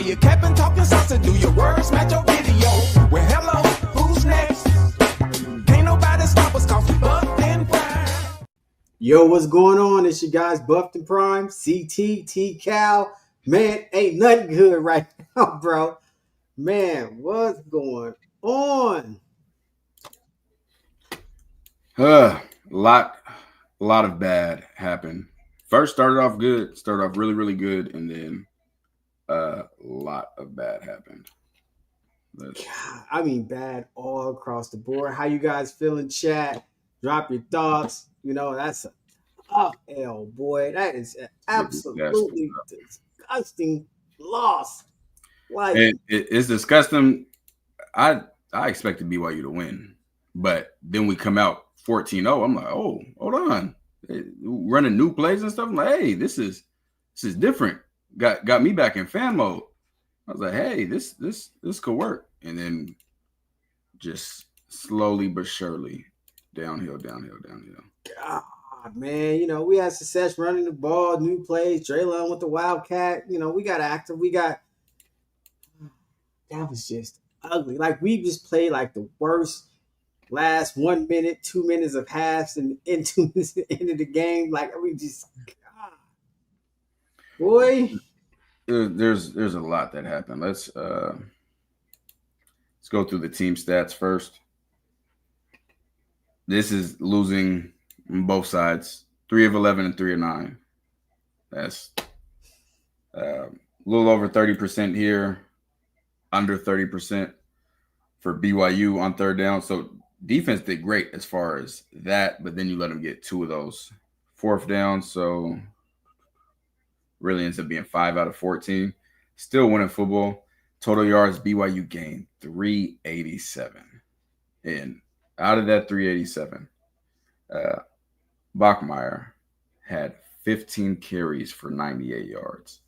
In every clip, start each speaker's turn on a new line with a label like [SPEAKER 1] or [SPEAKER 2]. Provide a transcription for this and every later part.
[SPEAKER 1] you capping, talking sauce, do your words match your video? Well, hello, who's next? Can't nobody stop us cause we buffed and prime.
[SPEAKER 2] Yo, what's going on? It's your guys Buffed and Prime, CT, T-Cal. Man, ain't nothing good right now, bro. Man, what's going on?
[SPEAKER 3] A lot of bad happened. First started off good, started off really good, and then a lot of bad happened.
[SPEAKER 2] I mean, bad all across the board. How you guys feeling, chat? Drop your thoughts. You know, that's a tough L, boy. That is an absolutely disgusting loss. Like,
[SPEAKER 3] it's disgusting. I expected BYU to win, but then we come out 14-0. I'm like, oh, hold on. Running new plays and stuff. I'm like, hey, this is different. Got me back in fan mode. I was like, hey, this could work. And then just slowly but surely downhill.
[SPEAKER 2] God, man, you know, we had success running the ball, new plays, Draylon with the Wildcat. You know, we got active. That was just ugly. Like, we just played like the worst last 1 minute, 2 minutes of halves and 2 minutes at the end of the game. Like, we just, God. Boy.
[SPEAKER 3] There's a lot that happened. Let's go through the team stats first. This is losing on both sides. 3 of 11 and 3 of 9. That's a little over 30% here, under 30% for BYU on third down. So defense did great as far as that, but then you let them get 2 of those fourth down. So really ends up being 5 out of 14. Still winning football. Total yards, BYU gained 387. And out of that 387, Bachmeier had 15 carries for 98 yards.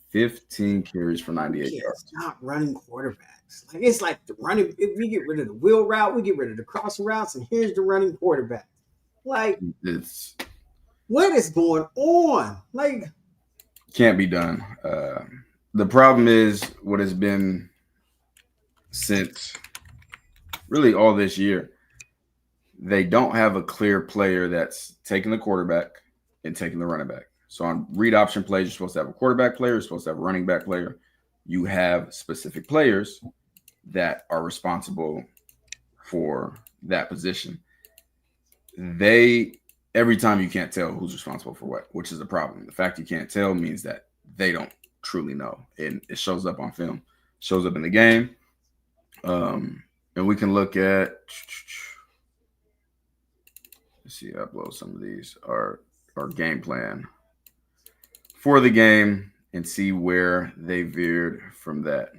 [SPEAKER 3] 15 carries for 98 yards.
[SPEAKER 2] Not running quarterbacks. Like, it's like the running. If we get rid of the wheel route, we get rid of the crossing routes, and here's the running quarterback. Like, what is going on? Like,
[SPEAKER 3] can't be done. The problem is what has been since really all this year. They don't have a clear player that's taking the quarterback and taking the running back. So on read option plays, you're supposed to have a quarterback player, you're supposed to have a running back player. You have specific players that are responsible for that position. Every time you can't tell who's responsible for what, which is a problem. The fact you can't tell means that they don't truly know. And it shows up on film, shows up in the game. And we can look at, let's see, upload some of these, our game plan for the game and see where they veered from that.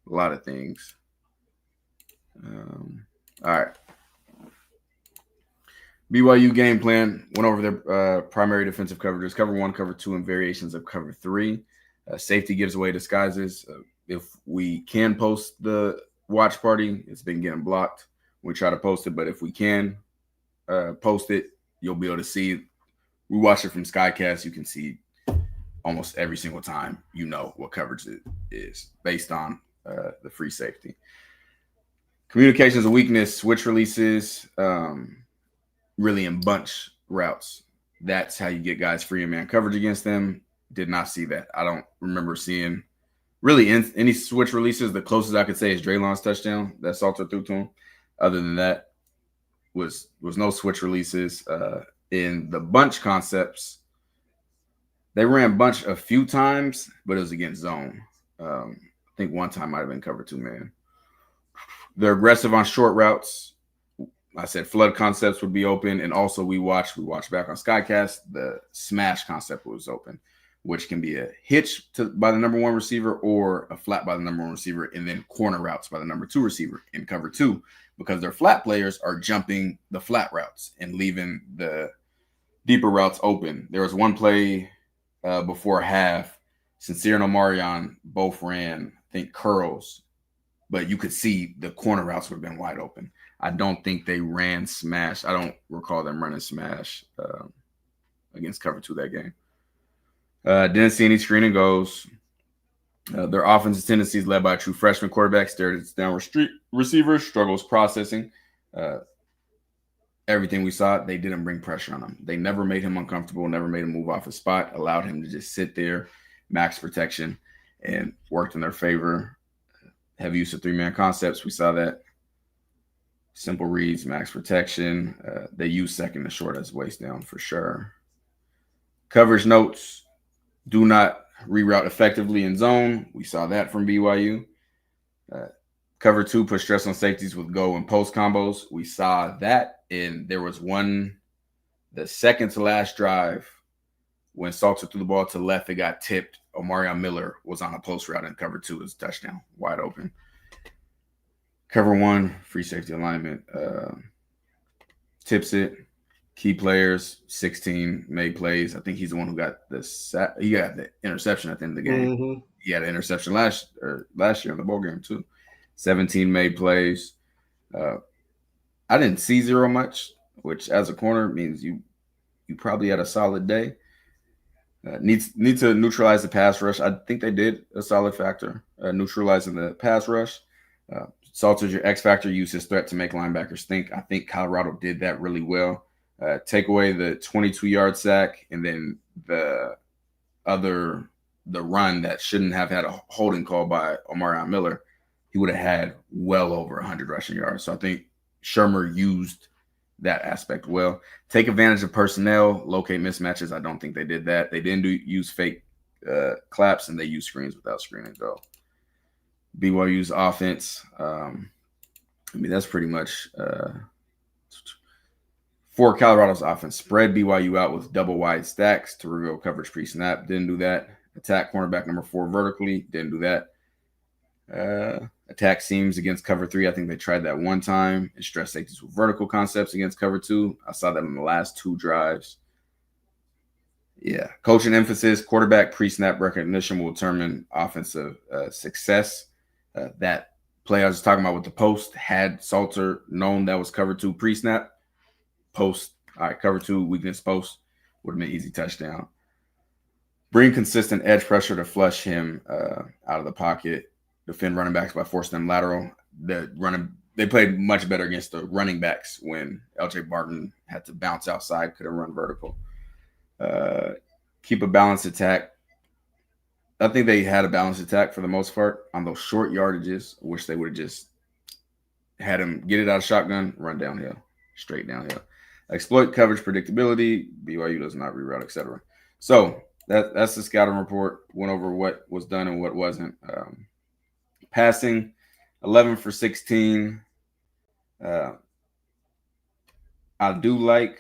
[SPEAKER 3] A lot of things. All right. BYU game plan went over their primary defensive coverages, cover 1, cover 2, and variations of cover 3. Safety gives away disguises. If we can post the watch party, it's been getting blocked. We try to post it, but if we can post it, you'll be able to see. We watch it from Skycast. You can see almost every single time, you know what coverage it is based on the free safety. Communications a weakness, switch releases, really in bunch routes. That's how you get guys free and man coverage against them. Did not see that. I don't remember seeing really any switch releases. The closest I could say is Draylon's touchdown that Salter threw to him. Other than that, was no switch releases. In the bunch concepts, they ran bunch a few times, but it was against zone. I think one time might have been cover 2 man. They're aggressive on short routes. I said flood concepts would be open, and also we watched back on Skycast. The smash concept was open, which can be a hitch by the number 1 receiver or a flat by the number 1 receiver, and then corner routes by the number 2 receiver in cover 2, because their flat players are jumping the flat routes and leaving the deeper routes open. There was one play before half, Sincere and Omarion both ran, I think, curls, but you could see the corner routes would have been wide open. I don't think they ran smash. I don't recall them running smash against cover 2 that game. Didn't see any screen and goes. Their offensive tendencies led by a true freshman quarterback, stared at its downward receivers, struggles processing. Everything we saw, they didn't bring pressure on him. They never made him uncomfortable, never made him move off his spot, allowed him to just sit there, max protection, and worked in their favor. Heavy use of three-man concepts. We saw that. Simple reads, max protection. They use second to short as waist down for sure. Coverage notes, do not reroute effectively in zone. We saw that from BYU. Cover 2, put stress on safeties with go and post combos. We saw that, and there was one, the second to last drive, when Salter threw the ball to the left, it got tipped. Omarion Miller was on a post route, and cover 2 is touchdown, wide open. Cover 1, free safety alignment. Tips it. Key players, 16 made plays. I think he's the one who got the interception at the end of the game. Mm-hmm. He had an interception last year in the bowl game too. 17 made plays. I didn't see zero much, which as a corner means you probably had a solid day. Need to neutralize the pass rush. I think they did a solid factor, neutralizing the pass rush. Salter's your X factor, use his threat to make linebackers think. I think Colorado did that really well. Take away the 22-yard sack, and then the run that shouldn't have had a holding call by Omarion Miller, he would have had well over 100 rushing yards. So I think Shermer used that aspect well. Take advantage of personnel, locate mismatches. I don't think they did that. They didn't use fake claps, and they used screens without screening though. BYU's offense, that's pretty much for Colorado's offense. Spread BYU out with double wide stacks to reveal coverage pre-snap. Didn't do that. Attack cornerback number 4 vertically. Didn't do that. Attack seams against cover 3. I think they tried that one time. And stress safeties with vertical concepts against cover 2. I saw that in the last 2 drives. Yeah. Coaching emphasis, quarterback pre-snap recognition will determine offensive success. That play I was talking about with the post, had Salter known that was cover 2 pre-snap, post, all right, cover 2, weakness post, would have been easy touchdown. Bring consistent edge pressure to flush him out of the pocket. Defend running backs by forcing them lateral. They played much better against the running backs when LJ Barton had to bounce outside, couldn't run vertical. Keep a balanced attack. I think they had a balanced attack for the most part on those short yardages. I wish they would have just had him get it out of shotgun, run downhill, straight downhill. Exploit coverage predictability. BYU does not reroute, etc. So that's the scouting report. Went over what was done and what wasn't. Passing, 11 for 16. I do like.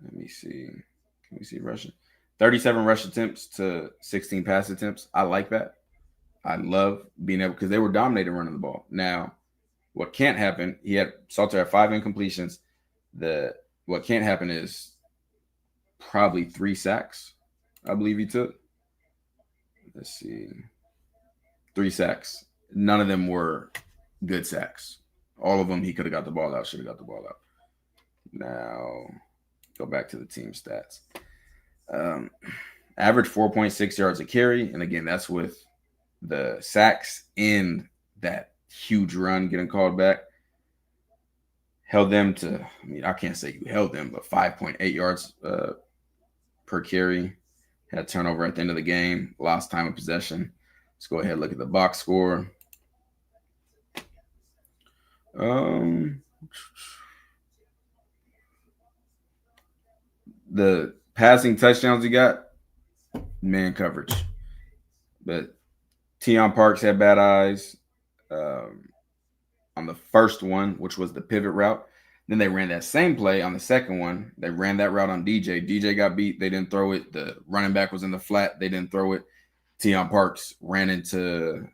[SPEAKER 3] Let me see. Can we see rushing? 37 rush attempts to 16 pass attempts. I like that. I love being able, because they were dominating running the ball. Now, what can't happen, Salter had 5 incompletions. What can't happen is probably 3 sacks, I believe he took. Let's see. 3 sacks. None of them were good sacks. All of them, he could have got the ball out, should have got the ball out. Now, go back to the team stats. Average 4.6 yards a carry. And again, that's with the sacks and that huge run getting called back. Held them to, I can't say you held them, but 5.8 yards per carry. Had a turnover at the end of the game. Lost time of possession. Let's go ahead and look at the box score. The passing touchdowns he got, man coverage. But Teion Parks had bad eyes on the first one, which was the pivot route. Then they ran that same play on the second one. They ran that route on DJ. DJ got beat. They didn't throw it. The running back was in the flat. They didn't throw it. Teion Parks ran into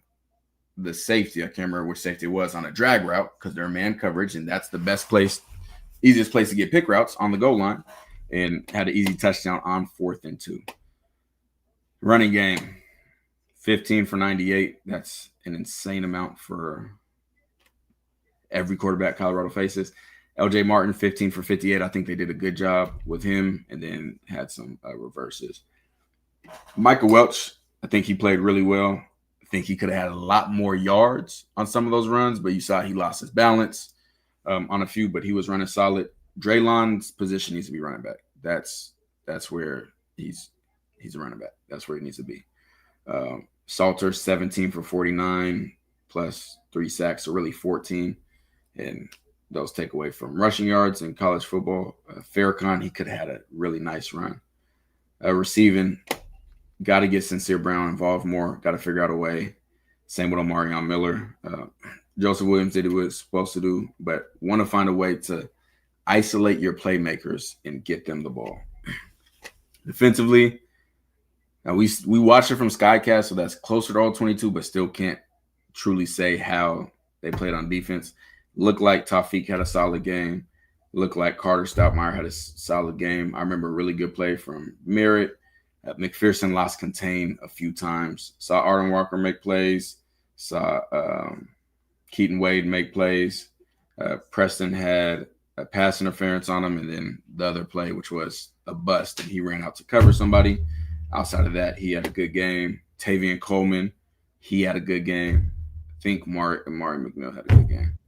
[SPEAKER 3] the safety. I can't remember which safety it was on a drag route because they're man coverage, and that's the best place, easiest place to get pick routes on the goal line, and had an easy touchdown on 4th and 2. Running game, 15 for 98. That's an insane amount for every quarterback Colorado faces. LJ Martin, 15 for 58. I think they did a good job with him, and then had some reverses. Michael Welch, I think he played really well. think he could have had a lot more yards on some of those runs, but you saw he lost his balance on a few, but he was running solid. Draylon's position needs to be running back. That's where he's a running back. That's where he needs to be. Salter, 17 for 49 plus 3 sacks, so really 14. And those take away from rushing yards in college football. Farrakhan, he could have had a really nice run. Receiving, got to get Sincere Brown involved more. Got to figure out a way. Same with Omarion Miller. Joseph Williams did what he was supposed to do, but want to find a way to isolate your playmakers and get them the ball. Defensively, now we watched it from Skycast, so that's closer to all 22, but still can't truly say how they played on defense. Looked like Tawfiq had a solid game. Looked like Carter Stoutmeyer had a solid game. I remember a really good play from Merritt. McPherson lost contain a few times. Saw Arden Walker make plays. Saw Keaton Wade make plays. Preston had a pass interference on him, and then the other play, which was a bust, and he ran out to cover somebody. Outside of that, he had a good game. Tavian Coleman, he had a good game. I think Mari McNeil had a good game.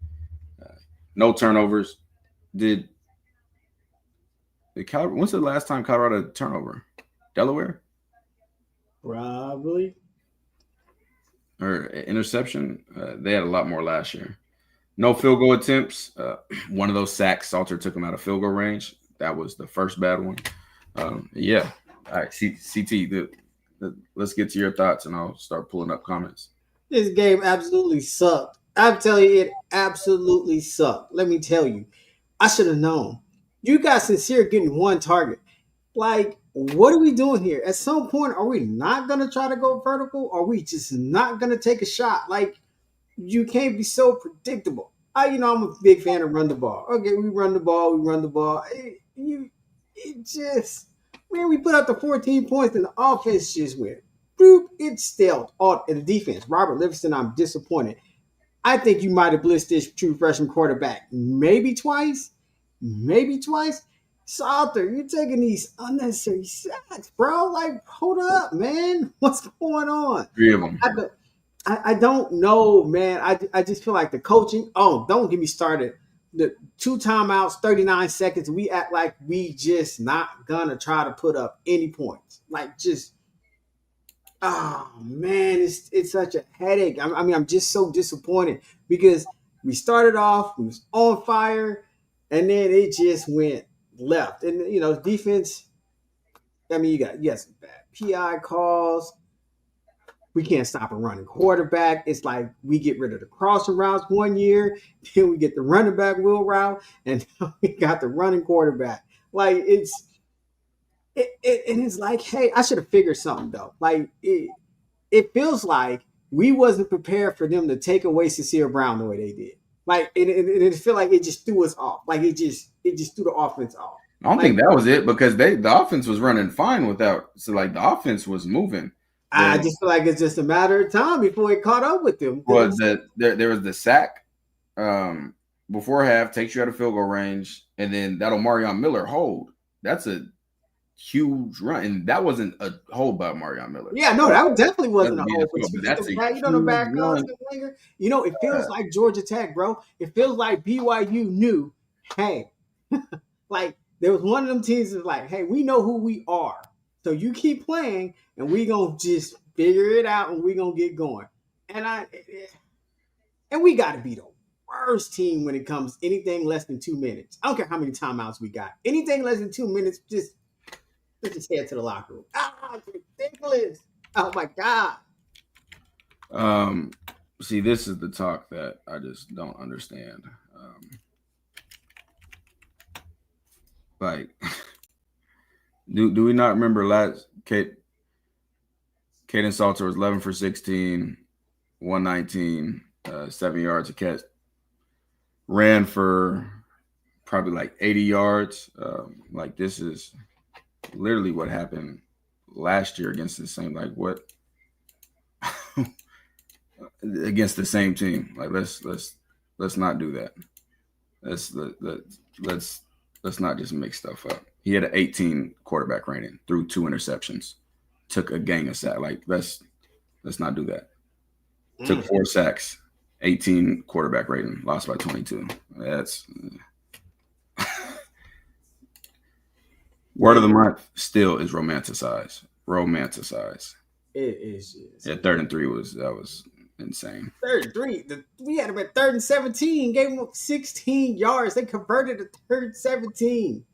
[SPEAKER 3] No turnovers. When's the last time Colorado had a turnover? Delaware?
[SPEAKER 2] Probably.
[SPEAKER 3] Or interception? They had a lot more last year. No field goal attempts. One of those sacks, Salter took him out of field goal range. That was the first bad one. Yeah. All right, CT, let's get to your thoughts, and I'll start pulling up comments.
[SPEAKER 2] This game absolutely sucked. I'm telling you, it absolutely sucked. Let me tell you. I should have known. You got Sincere getting one target. Like, what are we doing here? At some point, are we not going to try to go vertical? Or are we just not going to take a shot? Like, you can't be so predictable. I'm a big fan of run the ball. Okay, we run the ball. We put up the 14 points and the offense just went, boop, it stalled. And the defense, Robert Livingston, I'm disappointed. I think you might have blitzed this true freshman quarterback maybe twice. Salter, you're taking these unnecessary sacks, bro. Like, hold up, man. What's going on?
[SPEAKER 3] 3 of them.
[SPEAKER 2] I don't know, man. I just feel like the coaching. Oh, don't get me started. The 2 timeouts, 39 seconds. We act like we just not gonna try to put up any points. Like, just, oh man, it's such a headache. I'm just so disappointed because we started off, we was on fire, and then it just went left. And defense. You got some bad PI calls. We can't stop a running quarterback. It's like we get rid of the crossing routes one year, then we get the running back wheel route, and now we got the running quarterback. Like it's like, hey, I should have figured something though. Like it feels like we wasn't prepared for them to take away Sincere Brown the way they did. Like it feel like it just threw us off. Like it just threw the offense off.
[SPEAKER 3] I don't think that was it because the offense was running fine without. So like the offense was moving.
[SPEAKER 2] I just feel like it's just a matter of time before it caught up with them.
[SPEAKER 3] Well, there was the sack before half, takes you out of field goal range, and then that Omarion Miller hold. That's a huge run, and that wasn't a hold by Omarion Miller.
[SPEAKER 2] Yeah, no, that definitely wasn't a hold.
[SPEAKER 3] But that's a
[SPEAKER 2] the back run. It feels like Georgia Tech, bro. It feels like BYU knew, hey, like there was one of them teams that was like, hey, we know who we are. So you keep playing, and we gonna just figure it out, and we gonna get going. And we got to be the worst team when it comes anything less than 2 minutes. I don't care how many timeouts we got. Anything less than 2 minutes, let's just head to the locker room. It's ridiculous. Oh my god.
[SPEAKER 3] See, this is the talk that I just don't understand. Like. Do we not remember last Caden Salter was 11 for 16, 119, 7 yards a catch. Ran for probably like 80 yards. Like this is literally what happened last year against the same against the same team. Like let's not do that. Let's not just make stuff up. He had an 18 quarterback rating, threw 2 interceptions, took a gang of sacks. Like let's not do that. Took 4 sacks, 18 quarterback rating, lost by 22. That's word of the month still is romanticize. Romanticize.
[SPEAKER 2] It is.
[SPEAKER 3] Yeah, 3rd and 3 was insane.
[SPEAKER 2] 3rd and 3. We had him at 3rd and 17. Gave him 16 yards. They converted to 3rd and 17.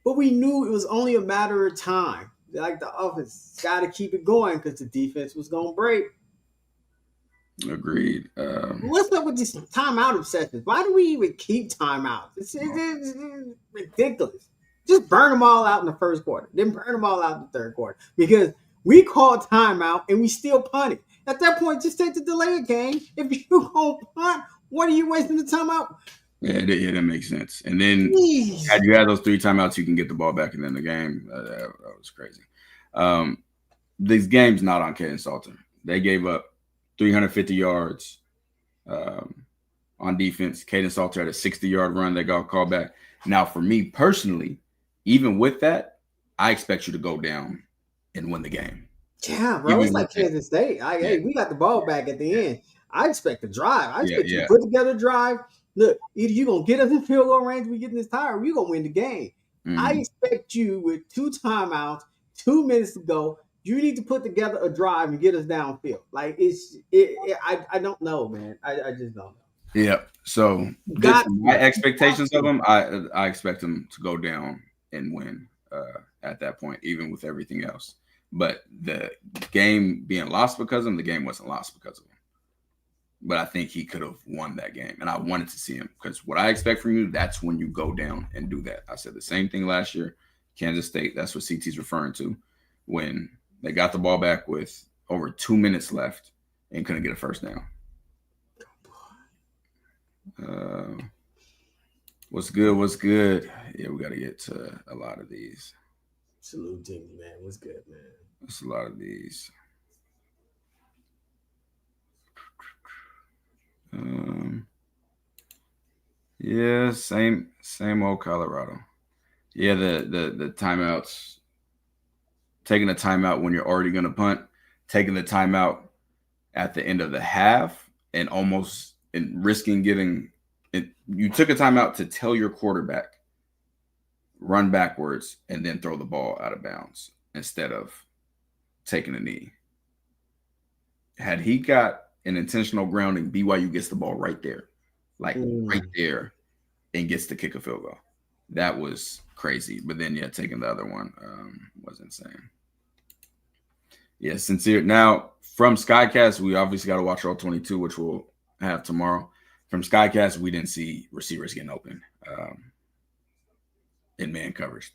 [SPEAKER 2] But we knew it was only a matter of time. Like the offense got to keep it going because the defense was going to break.
[SPEAKER 3] Agreed.
[SPEAKER 2] What's up with these timeout obsessions? Why do we even keep timeouts? It's ridiculous. Just burn them all out in the first quarter. Then burn them all out in the 3rd quarter. Because we called timeout and we still punted. At that point, just take the delay game. If you going to punt, what are you wasting the timeout?
[SPEAKER 3] Yeah, that makes sense. And then had you had those 3 timeouts, you can get the ball back and then the game. That was crazy. These games not on Caden Salter. They gave up 350 yards on defense. Caden Salter had a 60-yard run that got called back. Now, for me personally, even with that, I expect you to go down and win the game.
[SPEAKER 2] Yeah, bro. It's like Kansas State. Hey, we got the ball back at the end. I expect a drive. I expect you to put together a drive. Look, either you're going to get us in field goal range, we get in this tire, or we're going to win the game. I expect you with 2 timeouts, 2 minutes to go, you need to put together a drive and get us downfield. Like, I don't know, man. I just don't know.
[SPEAKER 3] Yeah. So my expectations of them, I expect them to go down and win at that point, even with everything else. But the game being lost because of him, the game wasn't lost because of him. But I think he could have won that game. And I wanted to see him because what I expect from you, that's when you go down and do that. I said the same thing last year. Kansas State, that's what CT's referring to. When they got the ball back with over 2 minutes left and couldn't get a first down. What's good? What's good? Yeah, we got to get to a lot of these.
[SPEAKER 2] Salute Jimmy, man. What's good, man?
[SPEAKER 3] That's a lot of these. Yeah, same old Colorado. Yeah, the timeouts. Taking a timeout when you're already going to punt, taking the timeout at the end of the half, and risking getting it. You took a timeout to tell your quarterback run backwards and then throw the ball out of bounds instead of taking a knee. Had he got an intentional grounding, BYU gets the ball right there, right there, and gets to kick a field goal. That was crazy. But then, taking the other one was insane. Yeah, sincere. Now, from Skycast, we obviously got to watch all 22, which we'll have tomorrow. From Skycast, we didn't see receivers getting open in man coverage.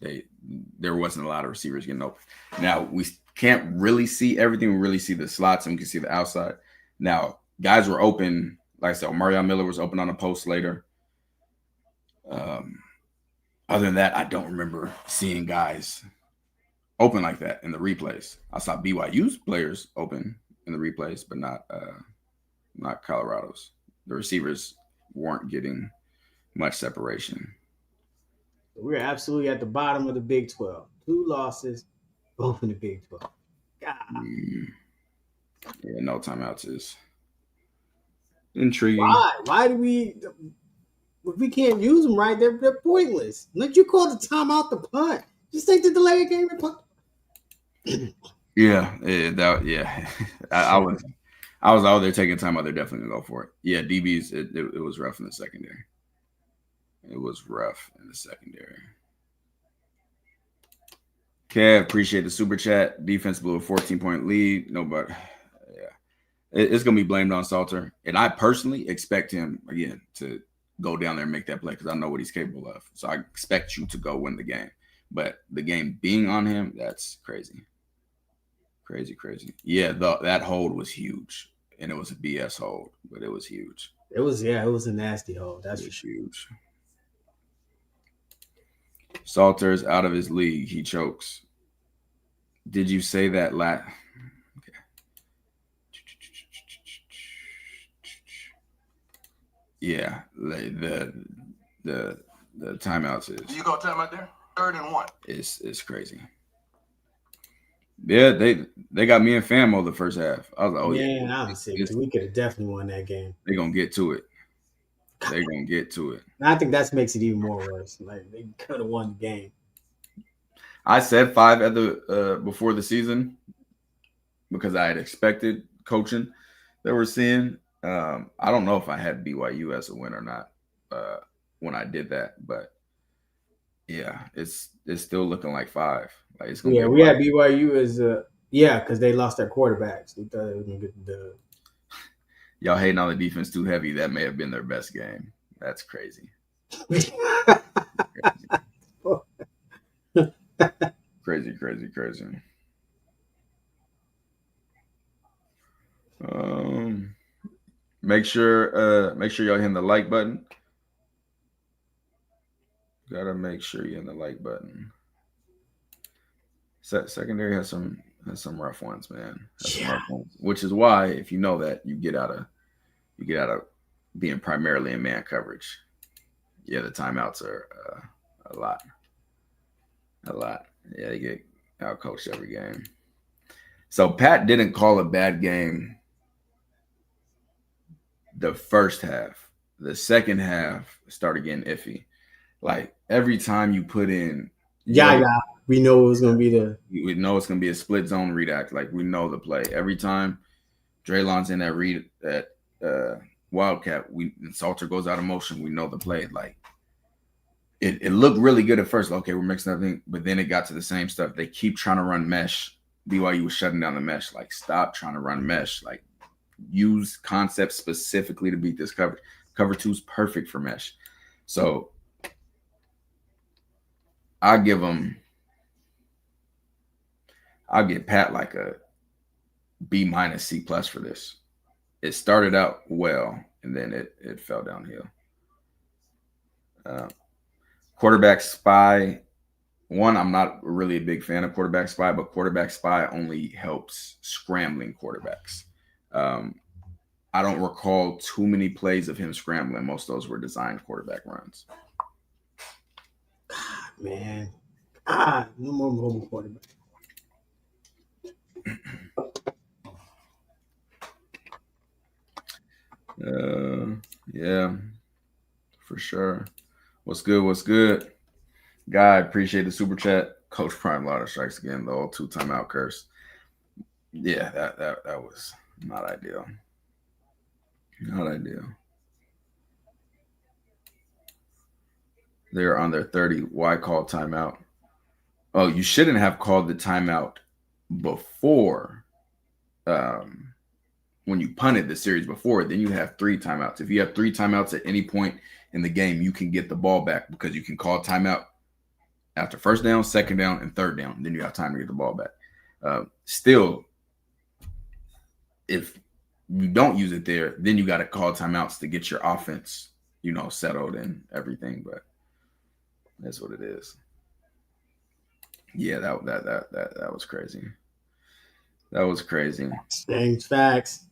[SPEAKER 3] There wasn't a lot of receivers getting open. Now, we can't really see everything. We really see the slots, and we can see the outside. Now, guys were open. Like I said, Marion Miller was open on a post later. Other than that, I don't remember seeing guys open like that in the replays. I saw BYU's players open in the replays, but not Colorado's. The receivers weren't getting much separation.
[SPEAKER 2] We're absolutely at the bottom of the Big 12. 2 losses, both in the Big 12. God.
[SPEAKER 3] Yeah, no timeouts is intriguing.
[SPEAKER 2] Why? Why do we? If we can't use them right, they're pointless. Let you call the timeout the punt. Just take the delay game and punt.
[SPEAKER 3] I was out there taking time out. They're definitely gonna go for it. Yeah, DBs. It was rough in the secondary. It was rough in the secondary. Kev, appreciate the super chat. Defense blew a 14-point lead. Nobody. Yeah, it's gonna be blamed on Salter, and I personally expect him again to go down there and make that play because I know what he's capable of. So I expect you to go win the game. But the game being on him, that's crazy. Crazy. Yeah, that hold was huge. And it was a BS hold, but it was huge.
[SPEAKER 2] It was a nasty hold. That's for sure.
[SPEAKER 3] Huge. Salter's out of his league. He chokes. Did you say that last? Okay. Yeah, the timeouts is.
[SPEAKER 1] You go timeout there? 3rd and 1.
[SPEAKER 3] It's crazy. Yeah, they got me in fan mode the first half. I was like, oh
[SPEAKER 2] Man,
[SPEAKER 3] yeah,
[SPEAKER 2] I'm sick. We could have definitely won that game.
[SPEAKER 3] they're gonna get to it. They're gonna get to it.
[SPEAKER 2] And I think that makes it even more worse. Like they could have won the game.
[SPEAKER 3] I said 5 at the before the season because I had expected coaching that we're seeing. I don't know if I had BYU as a win or not when I did that, but yeah, it's still looking like 5. Like it's gonna be
[SPEAKER 2] Yeah,
[SPEAKER 3] a
[SPEAKER 2] we had
[SPEAKER 3] fight.
[SPEAKER 2] BYU as because they lost their quarterbacks. We thought they were gonna get the
[SPEAKER 3] Y'all hating on the defense too heavy. That may have been their best game. That's crazy. Crazy, crazy, crazy. Make sure y'all hitting the like button. Gotta make sure you're in the like button. Secondary has some rough ones, man. Some rough ones. Which is why, if you know that, you get out of being primarily in man coverage. Yeah, the timeouts are a lot. Yeah, they get out coached every game. So Pat didn't call a bad game the first half. The second half started getting iffy. Like every time you put in,
[SPEAKER 2] we know it was gonna be
[SPEAKER 3] we know it's gonna be a split zone read act. Like we know the play every time. Draylon's in that read that Wildcat. Salter goes out of motion. We know the play. Like it looked really good at first. Okay, we're mixing everything, but then it got to the same stuff. They keep trying to run mesh. BYU was shutting down the mesh. Like stop trying to run mesh. Like use concepts specifically to beat this coverage. Cover 2 is perfect for mesh. So I'll give Pat like a B- C+ for this. It started out well, and then it fell downhill. Quarterback spy. One, I'm not really a big fan of quarterback spy, but quarterback spy only helps scrambling quarterbacks. I don't recall too many plays of him scrambling. Most of those were designed quarterback runs.
[SPEAKER 2] man. No more mobile quarterback.
[SPEAKER 3] Yeah, for sure. What's good? What's good? Guy, appreciate the super chat. Coach Prime Lauder strikes again. The old 2 timeout curse. Yeah, that was not ideal. Not ideal. They're on their 30. Why call timeout? Oh, you shouldn't have called the timeout before when you punted the series before. Then you have 3 timeouts. If you have 3 timeouts at any point in the game, you can get the ball back because you can call timeout after first down, second down, and third down. Then you have time to get the ball back. Still, if you don't use it there, then you got to call timeouts to get your offense, settled and everything. But that's what it is. Yeah, that was crazy. That was crazy.
[SPEAKER 2] Thanks, facts.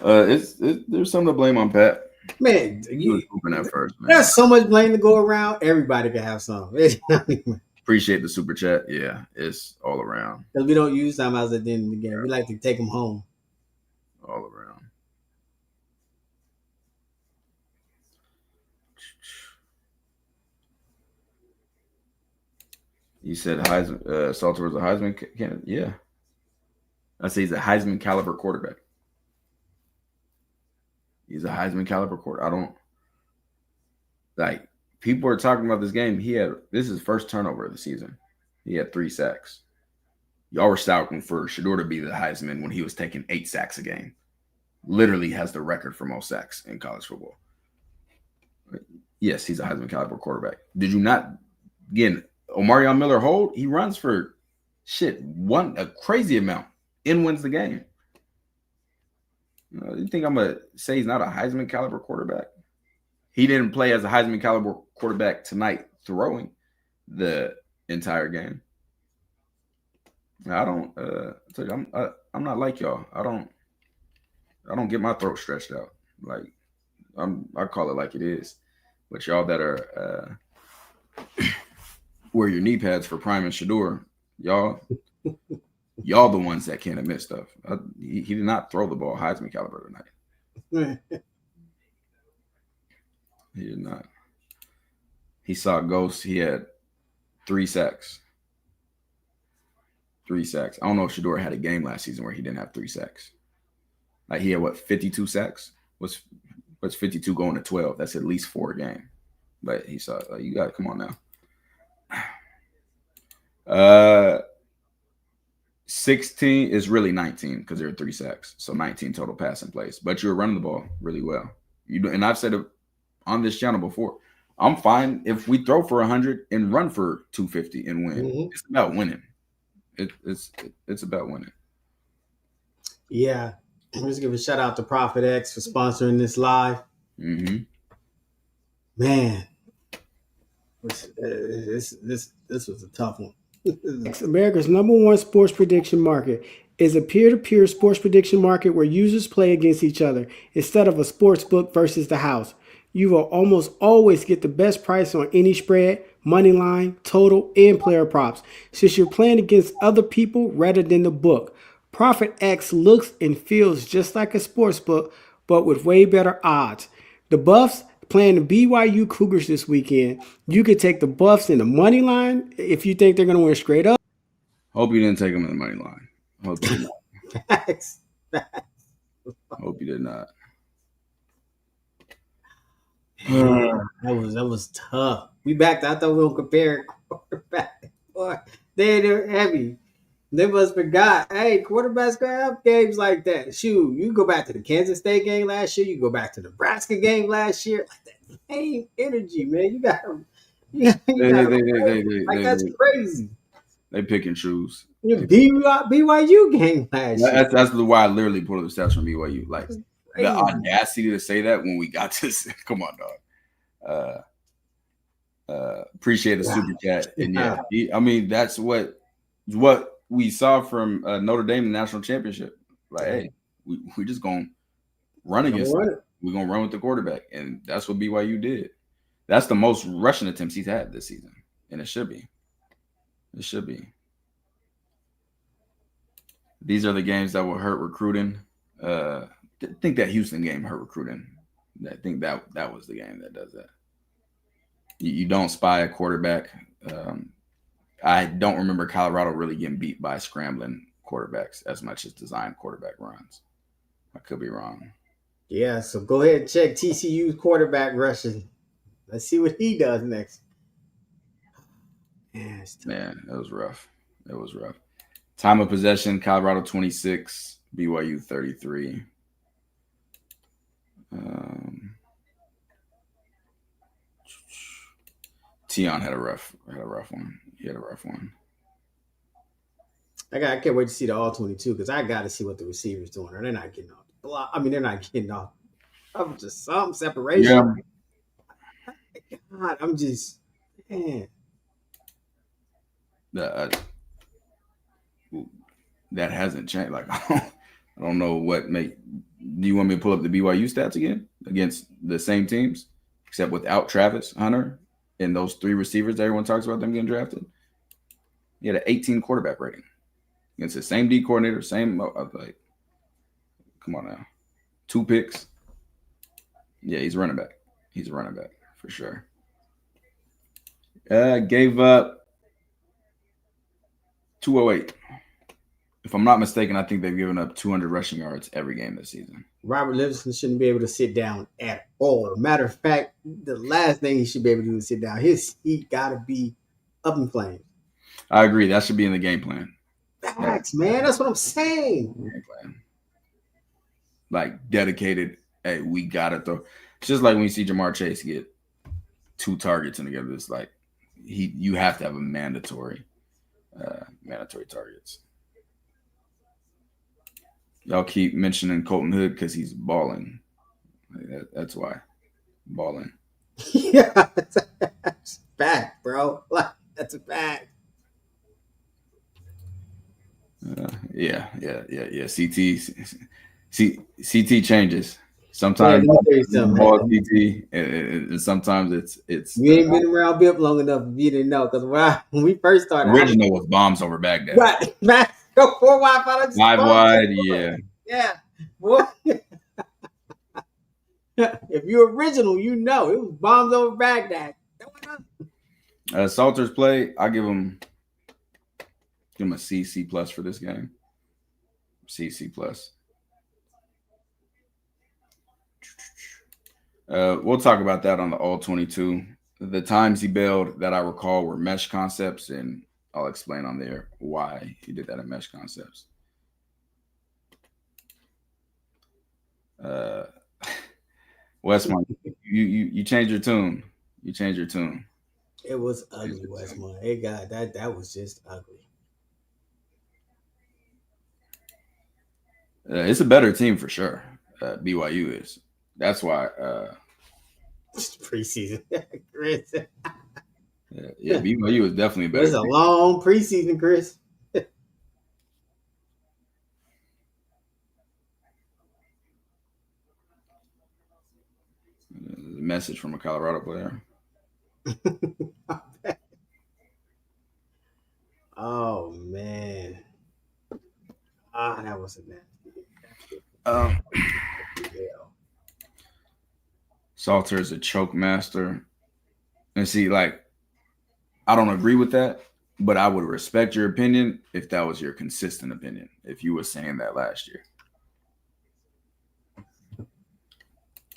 [SPEAKER 3] There's something to blame on Pat.
[SPEAKER 2] Man,
[SPEAKER 3] He was hooping at first, man.
[SPEAKER 2] There's so much blame to go around. Everybody can have some.
[SPEAKER 3] Appreciate the super chat. Yeah, it's all around.
[SPEAKER 2] Because we don't use timeouts at the end of the game. We like to take them home.
[SPEAKER 3] All around. You said Heisman, Salter was a Heisman candidate? Yeah. I say he's a Heisman caliber quarterback. He's a Heisman caliber quarterback. I don't like people are talking about this game. This is his first turnover of the season. He had 3 sacks. Y'all were scouting for Shedeur to be the Heisman when he was taking 8 sacks a game. Literally has the record for most sacks in college football. Yes, he's a Heisman caliber quarterback. Did you not? Again, Omarion Miller hold. He runs for a crazy amount and wins the game. You think I'm gonna say he's not a Heisman caliber quarterback? He didn't play as a Heisman caliber quarterback tonight, throwing the entire game. I don't. I'm not like y'all. I don't get my throat stretched out. Like I call it like it is. But y'all that are wear your knee pads for Prime and Shedeur, Y'all the ones that can't admit stuff. He did not throw the ball Heisman caliber tonight. He did not. He saw ghosts. He had 3 sacks. 3 sacks. I don't know if Shedeur had a game last season where he didn't have 3 sacks. Like he had 52 sacks? What's 52 going to 12? That's at least 4 a game. But he saw you got to come on now. 16 is really 19 because there are 3 sacks. So 19 total passing plays. But you're running the ball really well. And I've said it on this channel before. I'm fine if we throw for 100 and run for 250 and win. Mm-hmm. It's about winning. It's about winning.
[SPEAKER 2] Yeah. Let's give a shout out to Prophet X for sponsoring this live.
[SPEAKER 3] Mm-hmm.
[SPEAKER 2] Man, this was a tough one.
[SPEAKER 4] America's #1 sports prediction market is a peer-to-peer sports prediction market where users play against each other instead of a sports book versus the house. You will almost always get the best price on any spread, money line, total, and player props, since you're playing against other people rather than the book. Prophet X looks and feels just like a sports book, but with way better odds. The Buffs playing the BYU Cougars this weekend. You could take the Buffs in the money line if you think they're going to win straight up.
[SPEAKER 3] Hope you didn't take them in the money line. Hope you did not.
[SPEAKER 2] Facts.
[SPEAKER 3] Hope you did not.
[SPEAKER 2] That was tough. We backed. I thought we were comparing quarterback. Boy, they're heavy. They must forgot. Hey, quarterbacks gonna have games like that. Shoot, you go back to the Kansas State game last year. You go back to the Nebraska game last year. Like that same energy, man. You got them. That's crazy.
[SPEAKER 3] They pick and choose.
[SPEAKER 2] BYU game last year.
[SPEAKER 3] That's why I literally pulled up the stats from BYU. Like the audacity to say that when we got to come on, dog. Appreciate the super chat. And I mean that's what we saw from Notre Dame in the national championship. Like, hey, we just gonna run against them. We're gonna run with the quarterback, and that's what BYU did. That's the most rushing attempts he's had this season, and it should be. It should be. These are the games that will hurt recruiting. I think that Houston game hurt recruiting. I think that was the game that does that. You don't spy a quarterback. I don't remember Colorado really getting beat by scrambling quarterbacks as much as designed quarterback runs. I could be wrong.
[SPEAKER 2] Yeah, so go ahead and check TCU's quarterback rushing. Let's see what he does next.
[SPEAKER 3] Man, it was rough. It was rough. Time of possession, Colorado 26, BYU 33. Tion had a rough one. He had a rough one.
[SPEAKER 2] I can't wait to see the all 22 because I got to see what the receivers doing. Or they're not getting off the block. I mean, they're not getting off. I'm just some separation. Yeah. God, I'm just man.
[SPEAKER 3] That hasn't changed. Like I don't know what make. Do you want me to pull up the BYU stats again against the same teams, except without Travis Hunter and those 3 receivers that everyone talks about them getting drafted? He had an 18 quarterback rating against the same D coordinator, same. Like, come on now, 2 picks. Yeah, he's running back. He's a running back for sure. Gave up 208. If I'm not mistaken, I think they've given up 200 rushing yards every game this season.
[SPEAKER 2] Robert Livingston shouldn't be able to sit down at all. Matter of fact, the last thing he should be able to do is sit down. His feet got to be up in flames.
[SPEAKER 3] I agree. That should be in the game plan.
[SPEAKER 2] Facts, man. That's what I'm saying.
[SPEAKER 3] Game plan. Like dedicated. Hey, we got to throw. It's just like when you see Jamar Chase get 2 targets in together. It's like you have to have a mandatory targets. Y'all keep mentioning Colton Hood because he's balling. That's why. Balling.
[SPEAKER 2] Yeah, that's a fact, bro. Like, that's a fact.
[SPEAKER 3] Yeah. CT changes. Sometimes
[SPEAKER 2] let me tell you something.
[SPEAKER 3] ball TT, and sometimes it's
[SPEAKER 2] You ain't been around BIP long enough if you didn't know. Because when we first started,
[SPEAKER 3] original was bombs over Baghdad.
[SPEAKER 2] Right, man. Go 4 wide,
[SPEAKER 3] 5 wide, yeah.
[SPEAKER 2] Yeah. Boy. If you're original, you know it was bombs over Baghdad.
[SPEAKER 3] Salter's play, I give him a C plus for this game. C plus. We'll talk about that on the all 22. The times he bailed that I recall were mesh concepts, and I'll explain on there why he did that in mesh concepts. Westmont, you changed your tune. You changed your tune.
[SPEAKER 2] It was ugly, Westmont. It got that was just ugly.
[SPEAKER 3] It's a better team for sure. BYU is. That's why.
[SPEAKER 2] Preseason, Chris.
[SPEAKER 3] Yeah, BYU is definitely a better.
[SPEAKER 2] It's a long preseason, Chris.
[SPEAKER 3] Message from a Colorado player.
[SPEAKER 2] Oh man. That was a nasty.
[SPEAKER 3] Salter is a choke master. And see, like, I don't agree with that, but I would respect your opinion if that was your consistent opinion, if you were saying that last year.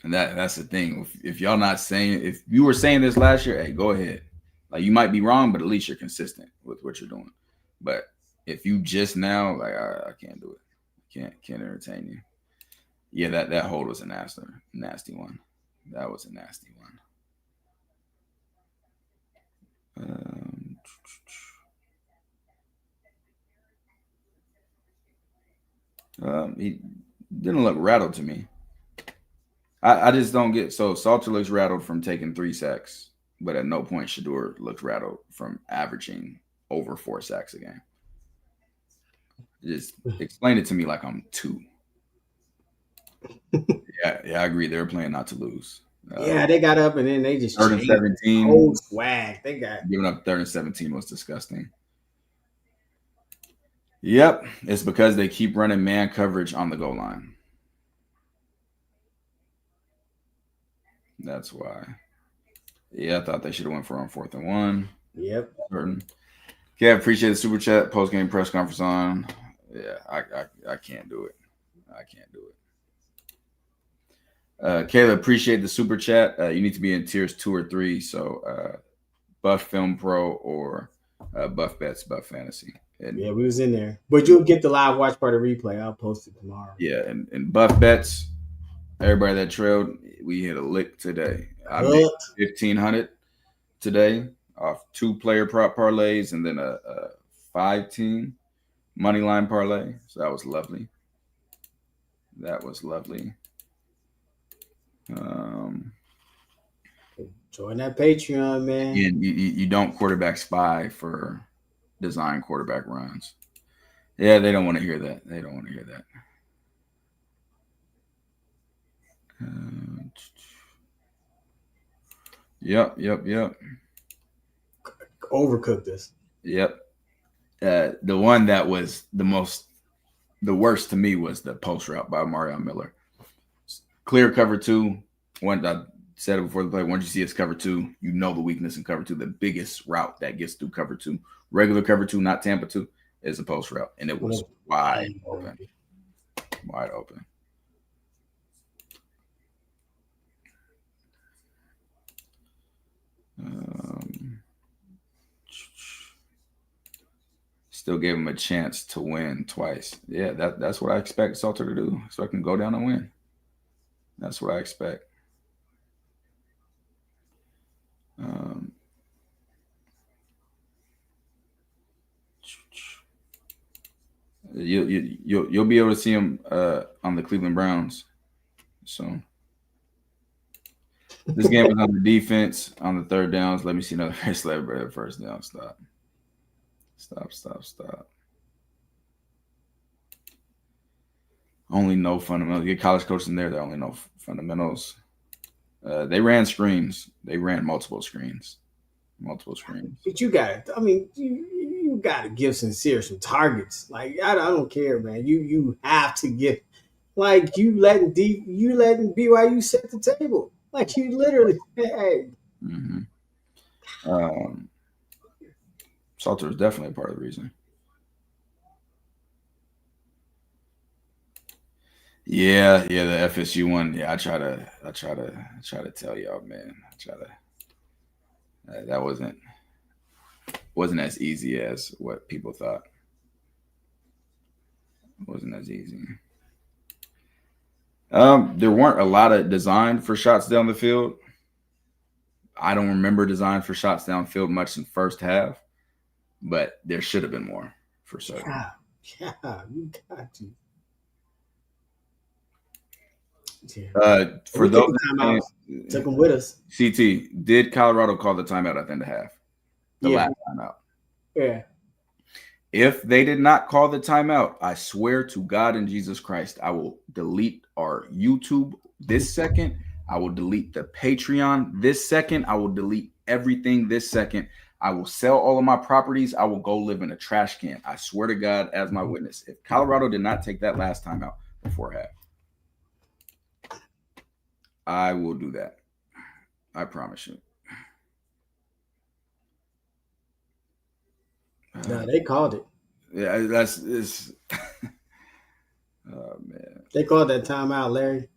[SPEAKER 3] And that's the thing. If y'all not saying, if you were saying this last year, hey, go ahead. Like, you might be wrong, but at least you're consistent with what you're doing. But if you just now, like, I can't do it. Can't entertain you. Yeah, that hold was a nasty one. That was a nasty one. He didn't look rattled to me. I just don't get. So Salter looks rattled from taking 3 sacks, but at no point Shedeur looks rattled from averaging over 4 sacks a game. Just explain it to me like I'm 2. Yeah, I agree. They're playing not to lose.
[SPEAKER 2] Yeah, they got up and then they just
[SPEAKER 3] 3rd and 17.
[SPEAKER 2] Old swag. They got
[SPEAKER 3] giving up 3rd and 17 was disgusting. Yep, it's because they keep running man coverage on the goal line. That's why. Yeah, I thought they should have went for on 4th and 1.
[SPEAKER 2] Yep.
[SPEAKER 3] Certain. Okay, I appreciate the super chat. Post game press conference on. Yeah, I can't do it. I can't do it. Kayla, appreciate the super chat. You need to be in tiers 2 or 3. So Buff Film Pro or Buff Bets, Buff Fantasy. And,
[SPEAKER 2] yeah, we was in there. But you'll get the live watch party replay. I'll post it tomorrow.
[SPEAKER 3] Yeah, and Buff Bets, everybody that trailed, we hit a lick today. I made 1,500 today off 2 player prop parlays and then a 5-team money line parlay. So that was lovely. That was lovely.
[SPEAKER 2] Join that Patreon, man.
[SPEAKER 3] And you don't quarterback spy for design quarterback runs. Yeah, they don't want to hear that. They don't want to hear that. Yep.
[SPEAKER 2] Overcooked this.
[SPEAKER 3] Yep. The one that was the worst to me was the post route by Marion Miller. Clear cover 2. When I said it before the play, once you see it's cover 2, you know the weakness in cover 2. The biggest route that gets through cover 2, regular cover 2, not Tampa 2, is a post route, and it was wide open. Wide open. Still gave him a chance to win twice. Yeah, that's what I expect Salter to do. So I can go down and win. That's what I expect. You'll be able to see him on the Cleveland Browns. So this game was on the defense on the 3rd downs. Let me see another celebrate at 1st down. Stop. Only know fundamentals. Get college coaches in there that only know fundamentals. They ran screens. They ran multiple screens.
[SPEAKER 2] But you got to. I mean, you got to give Sincere some targets. Like I don't care, man. You have to get. Like you letting BYU set the table. Like you literally. Hey.
[SPEAKER 3] Mm-hmm. Salter is definitely a part of the reason. Yeah, the FSU one. Yeah, I try to tell y'all, man. That wasn't as easy as what people thought. It wasn't as easy. There weren't a lot of design for shots down the field. I don't remember design for shots downfield much in first half, but there should have been more for certain.
[SPEAKER 2] Yeah, you got to.
[SPEAKER 3] Yeah. For those
[SPEAKER 2] took them with us.
[SPEAKER 3] CT, did Colorado call the timeout at the end of half? The last timeout.
[SPEAKER 2] Yeah.
[SPEAKER 3] If they did not call the timeout, I swear to God and Jesus Christ, I will delete our YouTube this second. I will delete the Patreon this second. I will delete everything this second. I will sell all of my properties. I will go live in a trash can. I swear to God as my witness. If Colorado did not take that last timeout before half, I will do that. I promise you.
[SPEAKER 2] No, they called it.
[SPEAKER 3] Yeah, it's oh man.
[SPEAKER 2] They called that timeout, Larry.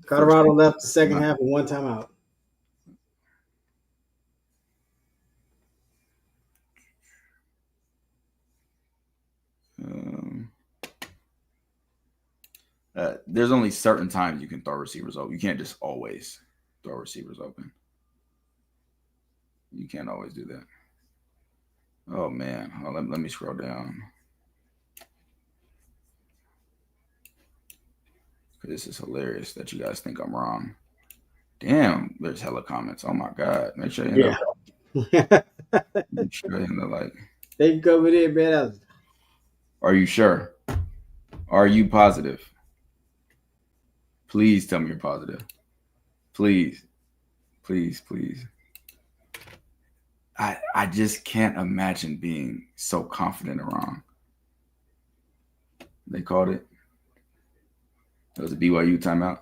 [SPEAKER 2] Colorado left the second half with one timeout.
[SPEAKER 3] There's only certain times you can throw receivers open. You can't just always throw receivers open. You can't always do that. Oh man, let me scroll down. This is hilarious that you guys think I'm wrong. Damn, there's hella comments. Oh my God, make sure you make sure you like.
[SPEAKER 2] They go with it, man.
[SPEAKER 3] Are you sure? Are you positive? Please tell me you're positive. Please. I just can't imagine being so confident and wrong. They called it. It was a BYU timeout.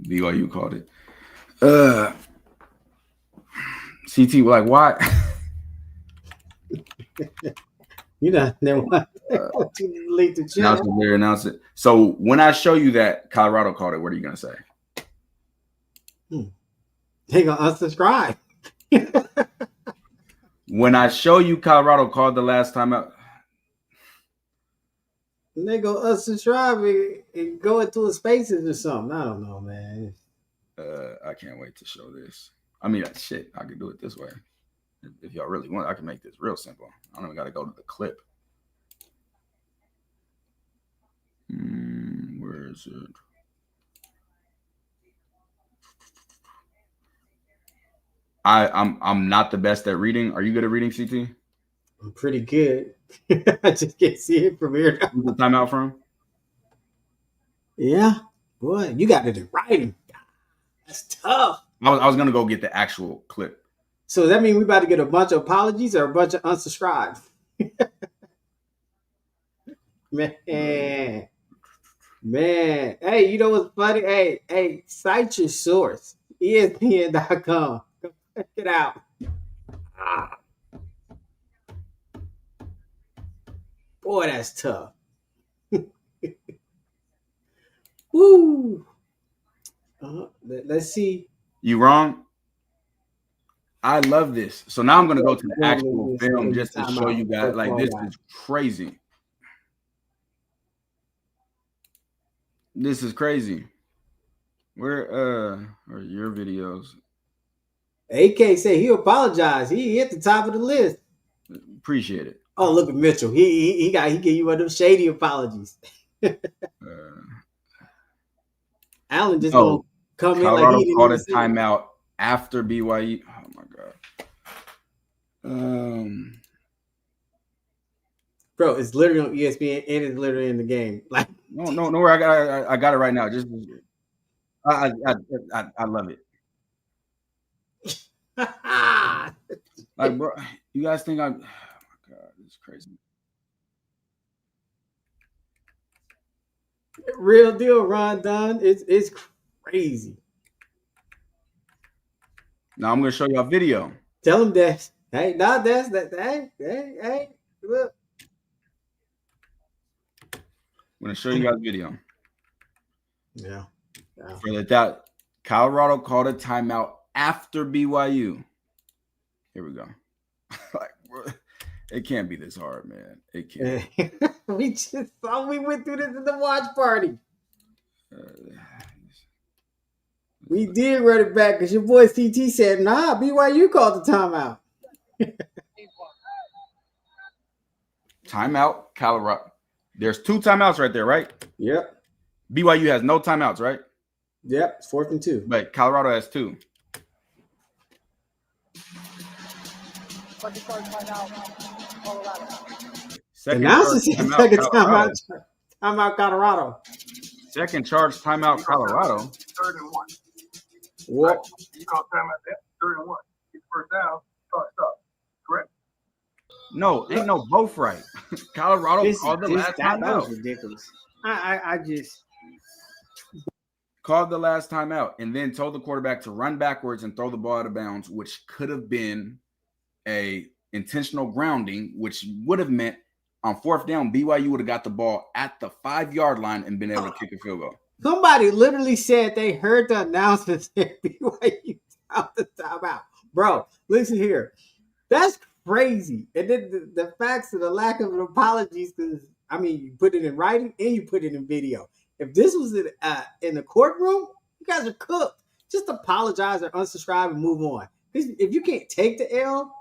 [SPEAKER 3] BYU called it. CT, like, why?
[SPEAKER 2] You know, never mind. Delete the chat.
[SPEAKER 3] Announce it. So when I show you that Colorado called it, what are you gonna say?
[SPEAKER 2] They gonna unsubscribe.
[SPEAKER 3] When I show you Colorado called the last time out,
[SPEAKER 2] they go unsubscribe and go into a spaces or something. I don't know, man.
[SPEAKER 3] I can't wait to show this. I mean, shit, I could do it this way. If y'all really want, I can make this real simple. I don't even got to go to the clip. Where is it? I'm not the best at reading. Are you good at reading, CT?
[SPEAKER 2] I'm pretty good. I just can't see it from here.
[SPEAKER 3] Who's the timeout from?
[SPEAKER 2] Yeah, boy, you got it in writing. That's tough.
[SPEAKER 3] I was gonna go get the actual clip.
[SPEAKER 2] So does that mean we about to get a bunch of apologies or a bunch of unsubscribes? Man. Hey, you know what's funny? Hey, cite your source. ESPN.com. Go check it out. Boy, that's tough. Woo. Let's see.
[SPEAKER 3] You wrong? I love this. So now I'm going to go to the actual film just to show you guys. Like, this is crazy. This is crazy. Where are your videos?
[SPEAKER 2] AK said he apologized. He hit the top of the list.
[SPEAKER 3] Appreciate it.
[SPEAKER 2] Oh, look at Mitchell. He gave you one of them shady apologies. Allen just gonna come
[SPEAKER 3] Colorado
[SPEAKER 2] in like he
[SPEAKER 3] called a timeout after BYU. Oh my God.
[SPEAKER 2] Bro, it's literally on ESPN and it's literally in the game. Like,
[SPEAKER 3] no, I got it right now. Just I love it. Like, bro, you guys think I'm? Oh my god, it's crazy.
[SPEAKER 2] real deal, Ron Dunn. It's crazy.
[SPEAKER 3] Now I'm gonna show you a video.
[SPEAKER 2] Tell him that. Hey, not that's that. Hey, look.
[SPEAKER 3] I'm gonna show you guys a video.
[SPEAKER 2] Yeah.
[SPEAKER 3] For that, Colorado called a timeout after BYU. Here we go. Like, bro, it can't be this hard, man. It can't.
[SPEAKER 2] we went through this in the watch party. We did run it back because your boy CT said, nah, BYU called the timeout.
[SPEAKER 3] Timeout, Colorado. There's 2 timeouts right there, right?
[SPEAKER 2] Yep.
[SPEAKER 3] BYU has no timeouts, right?
[SPEAKER 2] Yep. It's 4th and 2.
[SPEAKER 3] But Colorado has 2.
[SPEAKER 2] Announcer said second timeout. Timeout, Colorado.
[SPEAKER 3] Second charge, timeout, Colorado.
[SPEAKER 5] 3rd and 1.
[SPEAKER 2] What?
[SPEAKER 5] You call timeout that 3rd and 1. Get first down, stop. Correct?
[SPEAKER 3] No, ain't no both right. Colorado called the last
[SPEAKER 2] that
[SPEAKER 3] timeout.
[SPEAKER 2] was ridiculous. I just
[SPEAKER 3] Called the last timeout and then told the quarterback to run backwards and throw the ball out of bounds, which could have been a intentional grounding, which would have meant on 4th down, BYU would have got the ball at the 5-yard line and been able to kick a field goal.
[SPEAKER 2] somebody literally said they heard the announcement say BYU out the timeout. Bro, listen here. That's crazy. And then the facts of the lack of an apologies, because I mean, you put it in writing and you put it in video. If this was in the courtroom, you guys are cooked. Just apologize or unsubscribe and move on. If you can't take the L,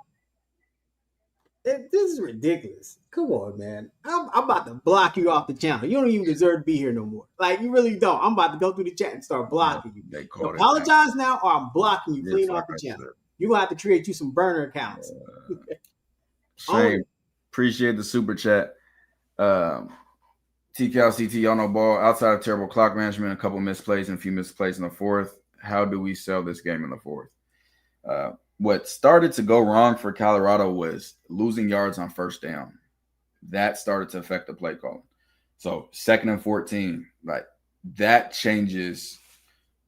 [SPEAKER 2] this is ridiculous. Come on, man. I'm about to block you off the channel. You don't even deserve to be here no more. Like, you really don't. I'm about to go through the chat and start blocking you.
[SPEAKER 3] They
[SPEAKER 2] You apologize now or I'm blocking you clean off the channel. You're going to have to create you some burner accounts.
[SPEAKER 3] Shame. Appreciate the super chat. TCalCT, y'all know ball. Outside of terrible clock management, a couple misplays and a few misplays in the 4th. How do we sell this game in the 4th? What started to go wrong for Colorado was losing yards on 1st down. That started to affect the play calling. So 2nd and 14, like that changes.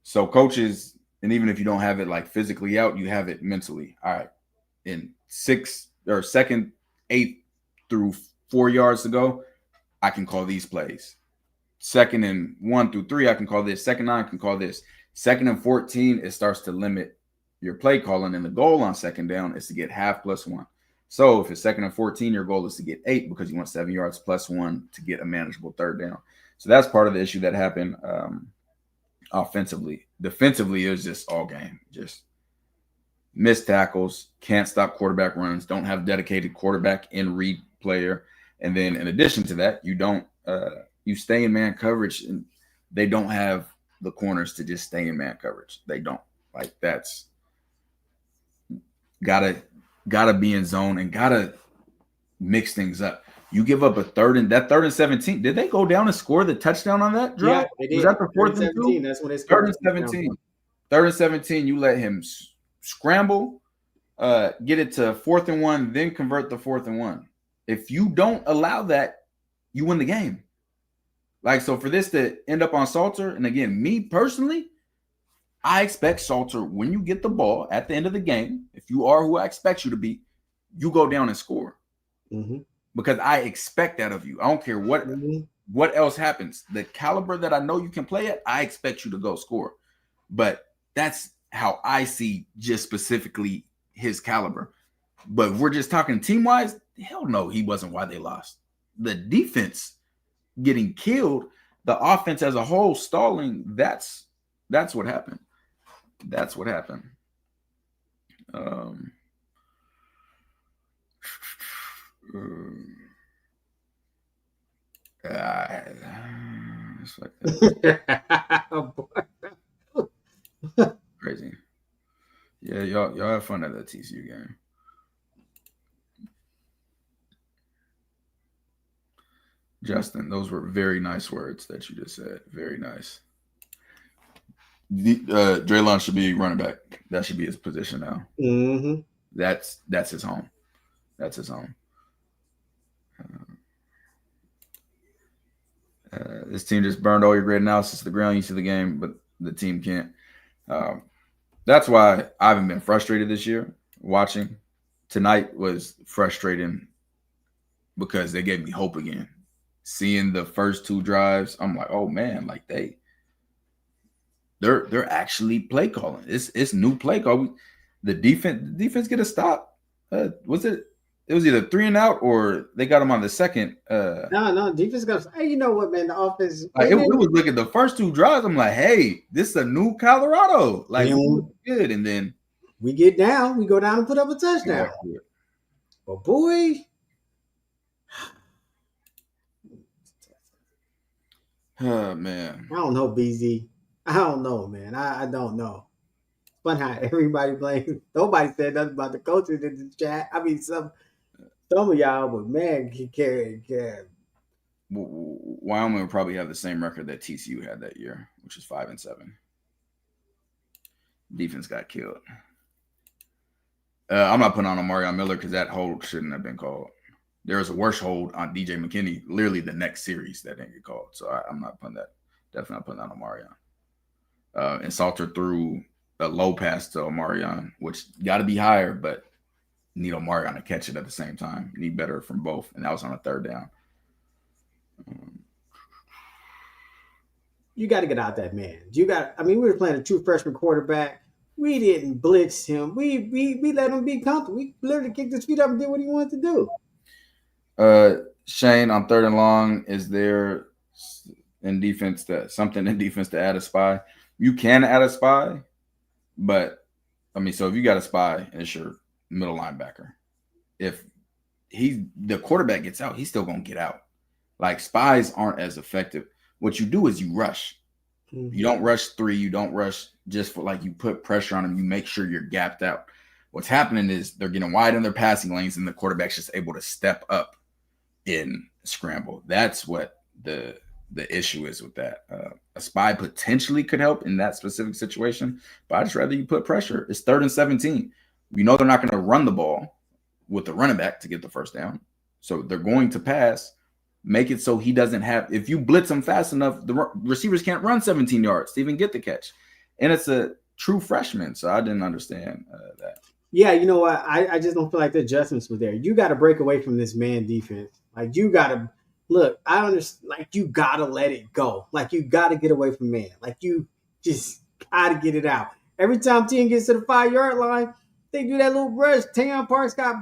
[SPEAKER 3] So coaches, and even if you don't have it like physically out, you have it mentally. All right, in 2nd, 8 through 4 yards to go, I can call these plays. 2nd and 1 through 3, I can call this. 2nd 9, I can call this. 2nd and 14, it starts to limit your play calling, and the goal on 2nd down is to get half plus 1. So if it's 2nd and 14, your goal is to get 8 because you want 7 yards plus 1 to get a manageable 3rd down. So that's part of the issue that happened offensively. Defensively, it was just all game. Just missed tackles, can't stop quarterback runs, don't have dedicated quarterback in read player. And then in addition to that, you stay in man coverage, and they don't have the corners to just stay in man coverage. They don't. Like, that's gotta be in zone and gotta mix things up. You give up a 3rd and 17. Did they go down and score the touchdown on that drive?
[SPEAKER 2] Yeah, they did.
[SPEAKER 3] Was that the 4th and 2?
[SPEAKER 2] That's when they scored.
[SPEAKER 3] 3rd and 17. 3rd and 17, you let him scramble, get it to 4th and 1, then convert the 4th and 1. If you don't allow that, you win the game. Like, so for this to end up on Salter, and again, me personally, I expect Salter, when you get the ball at the end of the game, if you are who I expect you to be, you go down and score.
[SPEAKER 2] Mm-hmm.
[SPEAKER 3] Because I expect that of you. I don't care what else happens. The caliber that I know you can play at, I expect you to go score. But that's how I see just specifically his caliber. But if we're just talking team-wise, hell no, he wasn't why they lost. The defense getting killed, the offense as a whole stalling, that's what happened. That's what happened. It's like crazy. Yeah, y'all have fun at that TCU game. Justin, those were very nice words that you just said. Very nice. Draylon should be running back. That should be his position now.
[SPEAKER 2] Mm-hmm.
[SPEAKER 3] That's his home. That's his home. This team just burned all your great analysis to the ground. You see the game, but the team can't. That's why I haven't been frustrated this year watching. Tonight was frustrating because they gave me hope again. Seeing the first two drives, I'm like, oh man, like they're actually play calling. It's new play call. The defense get a stop. Was it? It was either 3 and out or they got him on the second.
[SPEAKER 2] No, defense goes. Hey, you know what, man? The offense.
[SPEAKER 3] Like, it was looking the first two drives. I'm like, hey, this is a new Colorado. Like, good. And then
[SPEAKER 2] we get down. We go down and put up a touchdown.
[SPEAKER 3] Yeah.
[SPEAKER 2] But boy,
[SPEAKER 3] oh man,
[SPEAKER 2] I don't know, BZ. I don't know, man. I don't know. It's funny how everybody blames. Nobody said nothing about the coaches in the chat. I mean, some of y'all, but man, can.
[SPEAKER 3] Wyoming will probably have the same record that TCU had that year, which is 5-7. Defense got killed. I'm not putting on Omarion Miller because that hold shouldn't have been called. There was a worse hold on DJ McKinney, literally the next series that didn't get called. So I'm not putting that. Definitely not putting that on Omarion. And Salter threw a low pass to Omarion, which got to be higher, but need Omarion to catch it at the same time. Need better from both, and that was on a third down.
[SPEAKER 2] You got to get out that man. We were playing a true freshman quarterback. We didn't blitz him. We let him be comfortable. We literally kicked his feet up and did what he wanted to
[SPEAKER 3] do. Shane, on 3rd and long, is there something in defense to add a spy? You can add a spy, but so if you got a spy and it's your middle linebacker, if the quarterback gets out, he's still gonna get out. Like, spies aren't as effective. What you do is you rush. Mm-hmm. You don't rush 3. You don't rush just for you put pressure on them. You make sure you're gapped out. What's happening is they're getting wide in their passing lanes, and the quarterback's just able to step up in scramble. That's what the issue is with that. A spy potentially could help in that specific situation, but I just rather you put pressure. It's 3rd and 17. You know they're not going to run the ball with the running back to get the first down, so they're going to pass. Make it so he doesn't have – if you blitz him fast enough, the receivers can't run 17 yards to even get the catch. And it's a true freshman, so I didn't understand that.
[SPEAKER 2] Yeah, you know what? I just don't feel like the adjustments were there. You got to break away from this man defense. Like, you got to – look, I understand. Like, you got to let it go. Like, you got to get away from man. Like, you just got to get it out. Every time team gets to the 5-yard line, they do that little rush. Tayon Parks got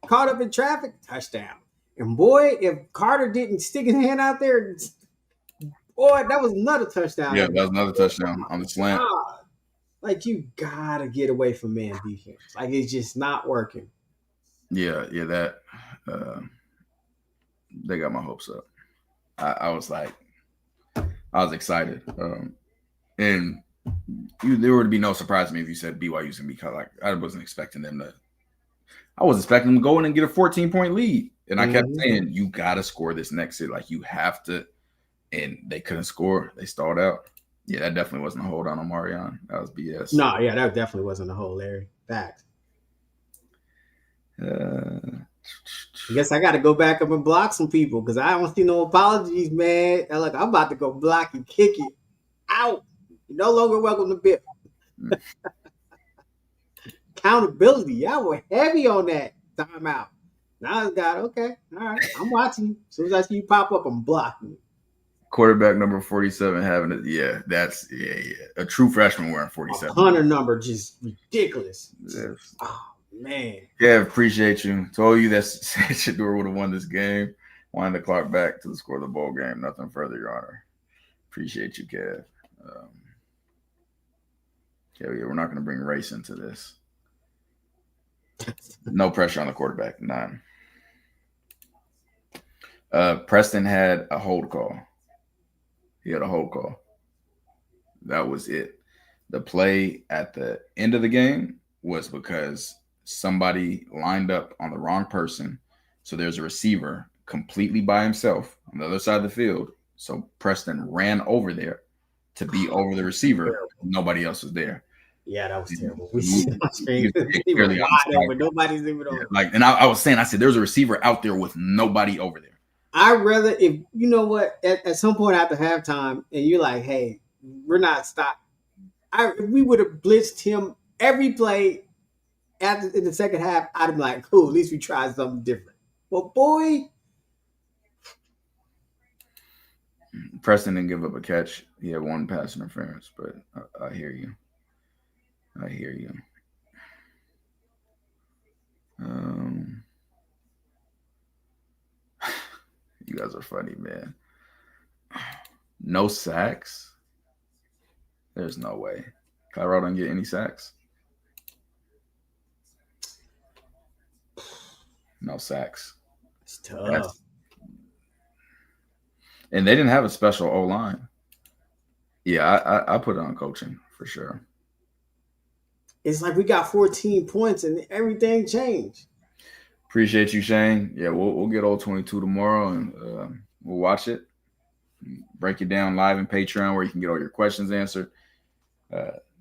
[SPEAKER 2] caught up in traffic, touchdown. And boy, if Carter didn't stick his hand out there, boy, that was another touchdown.
[SPEAKER 3] Yeah, that was another touchdown on the slant.
[SPEAKER 2] Like, you gotta get away from man defense. Like, it's just not working.
[SPEAKER 3] Yeah, that they got my hopes up. I was excited. And there would be no surprise to me if you said BYU's gonna be kind of like, I wasn't expecting them to. I was expecting them to go in and get a 14-point lead. And I kept saying, you got to score this next year. Like, you have to. And they couldn't score. They stalled out. Yeah, that definitely wasn't a hold on Omarion. That was BS.
[SPEAKER 2] No, yeah, that definitely wasn't a hold, Larry. Fact. I guess I got to go back up and block some people because I don't see no apologies, man. And look, I'm about to go block and kick it out. You're no longer welcome to Biff. Accountability. Y'all were heavy on that timeout. Now it's got, okay, all right, I'm watching you. As soon as I see you pop up, I'm blocking you.
[SPEAKER 3] Quarterback number 47 having it. Yeah, that's a true freshman wearing 47.
[SPEAKER 2] Hunter number just ridiculous.
[SPEAKER 3] Yes.
[SPEAKER 2] Oh, man.
[SPEAKER 3] Yeah, appreciate you. Told you that Shador would have won this game. Wind the clock back to the score of the bowl game. Nothing further, Your Honor. Appreciate you, Kev. Yeah, we're not going to bring race into this. No pressure on the quarterback. None. Preston had a hold call. He had a hold call. That was it. The play at the end of the game was because somebody lined up on the wrong person. So there's a receiver completely by himself on the other side of the field. So Preston ran over there to be over the receiver. Nobody else was there.
[SPEAKER 2] Yeah, that was terrible.
[SPEAKER 3] He was
[SPEAKER 2] We were
[SPEAKER 3] clearly
[SPEAKER 2] wide
[SPEAKER 3] outside.
[SPEAKER 2] open. Nobody's even over.
[SPEAKER 3] Like, and I was saying, I said, there's a receiver out there with nobody over there.
[SPEAKER 2] I'd rather, if you know what, at some point after halftime, and you're like, hey, we're not stopped. We would have blitzed him every play after in the second half. I'd be like, cool, at least we tried something different. But boy,
[SPEAKER 3] Preston didn't give up a catch. He had one pass interference, but I hear you. I hear you. You guys are funny, man. No sacks? There's no way. Colorado didn't get any sacks? No sacks.
[SPEAKER 2] it's tough.
[SPEAKER 3] And they didn't have a special O-line. Yeah, I put it on coaching for sure.
[SPEAKER 2] It's like we got 14 points and everything changed.
[SPEAKER 3] Appreciate you, Shane. Yeah, we'll get old 22 tomorrow, and we'll watch it, break it down live in Patreon where you can get all your questions answered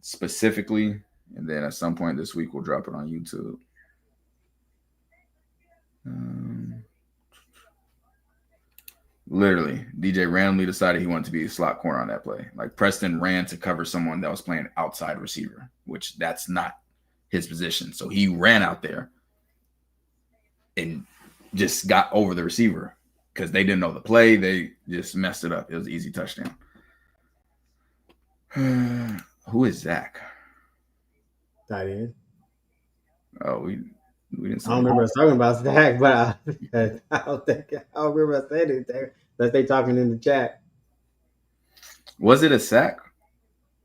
[SPEAKER 3] specifically, and then at some point this week we'll drop it on YouTube. Literally, DJ randomly decided he wanted to be a slot corner on that play. Like Preston ran to cover someone that was playing outside receiver, which that's not his position. So he ran out there and just got over the receiver because they didn't know the play. They just messed it up. It was an easy touchdown. Who is Zach?
[SPEAKER 2] Tight end.
[SPEAKER 3] Oh, we didn't.
[SPEAKER 2] I don't remember us talking about Zach, but I don't remember us saying anything unless they talking in the chat.
[SPEAKER 3] Was it a sack?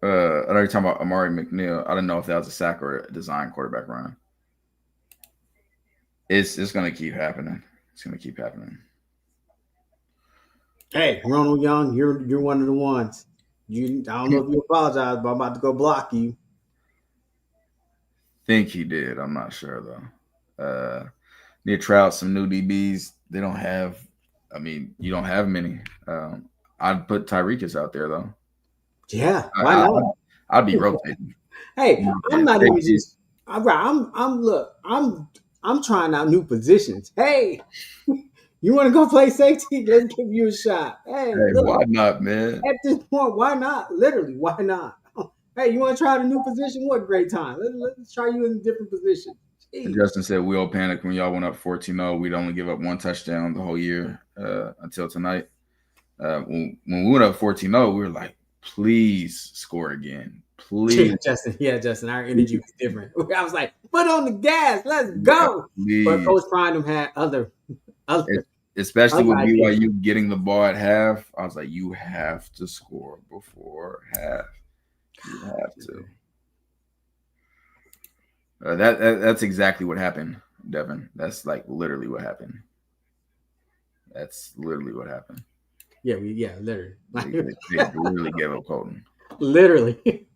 [SPEAKER 3] I know you're talking about Amari McNeil. I don't know if that was a sack or a design quarterback run. It's going to keep happening. It's going to keep happening.
[SPEAKER 2] Hey, Ronald Young, you're one of the ones. I don't know if you apologize, but I'm about to go block you.
[SPEAKER 3] Think he did. I'm not sure though. Need to try out some new DBs. They don't have. I mean, you don't have many. I'd put Tyreek's out there though.
[SPEAKER 2] Yeah, why not?
[SPEAKER 3] I'd be rotating.
[SPEAKER 2] Hey, I'm not even just. I'm trying out new positions. Hey, you want to go play safety? Let's give you a shot. Hey, look,
[SPEAKER 3] why not, man?
[SPEAKER 2] At this point, why not? Literally, why not? Hey, you want to try out a new position? What a great time. Let's try you in a different position. Jeez.
[SPEAKER 3] Justin said, we all panicked when y'all went up 14-0. We'd only give up one touchdown the whole year until tonight. When we went up 14-0, we were like, please score again. Please.
[SPEAKER 2] Justin, our energy was different. I was like, put on the gas. Let's go.
[SPEAKER 3] Yeah,
[SPEAKER 2] but Coach Prynham had other
[SPEAKER 3] especially with BYU getting the ball at half. I was like, you have to score before half. You have to. That's exactly what happened, Devin. That's like literally what happened. That's literally what happened.
[SPEAKER 2] Yeah, literally.
[SPEAKER 3] They literally gave up Colton.
[SPEAKER 2] Literally.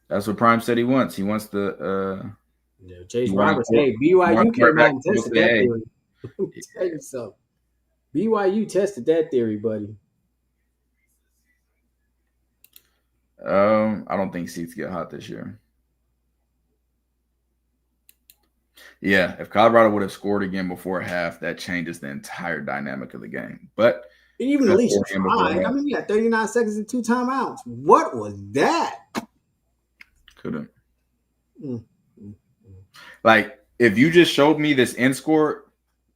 [SPEAKER 3] That's what Prime said he wants. He wants the
[SPEAKER 2] Chase Roberts. Hey, BYU came out and tested that theory. Let me tell you something. BYU tested that theory, buddy.
[SPEAKER 3] I don't think seats get hot this year. Yeah, if Colorado would have scored again before half, that changes the entire dynamic of the game. But
[SPEAKER 2] even at least trying. I mean, we had 39 seconds and 2 timeouts. What was that?
[SPEAKER 3] Couldn't. Like, if you just showed me this end score,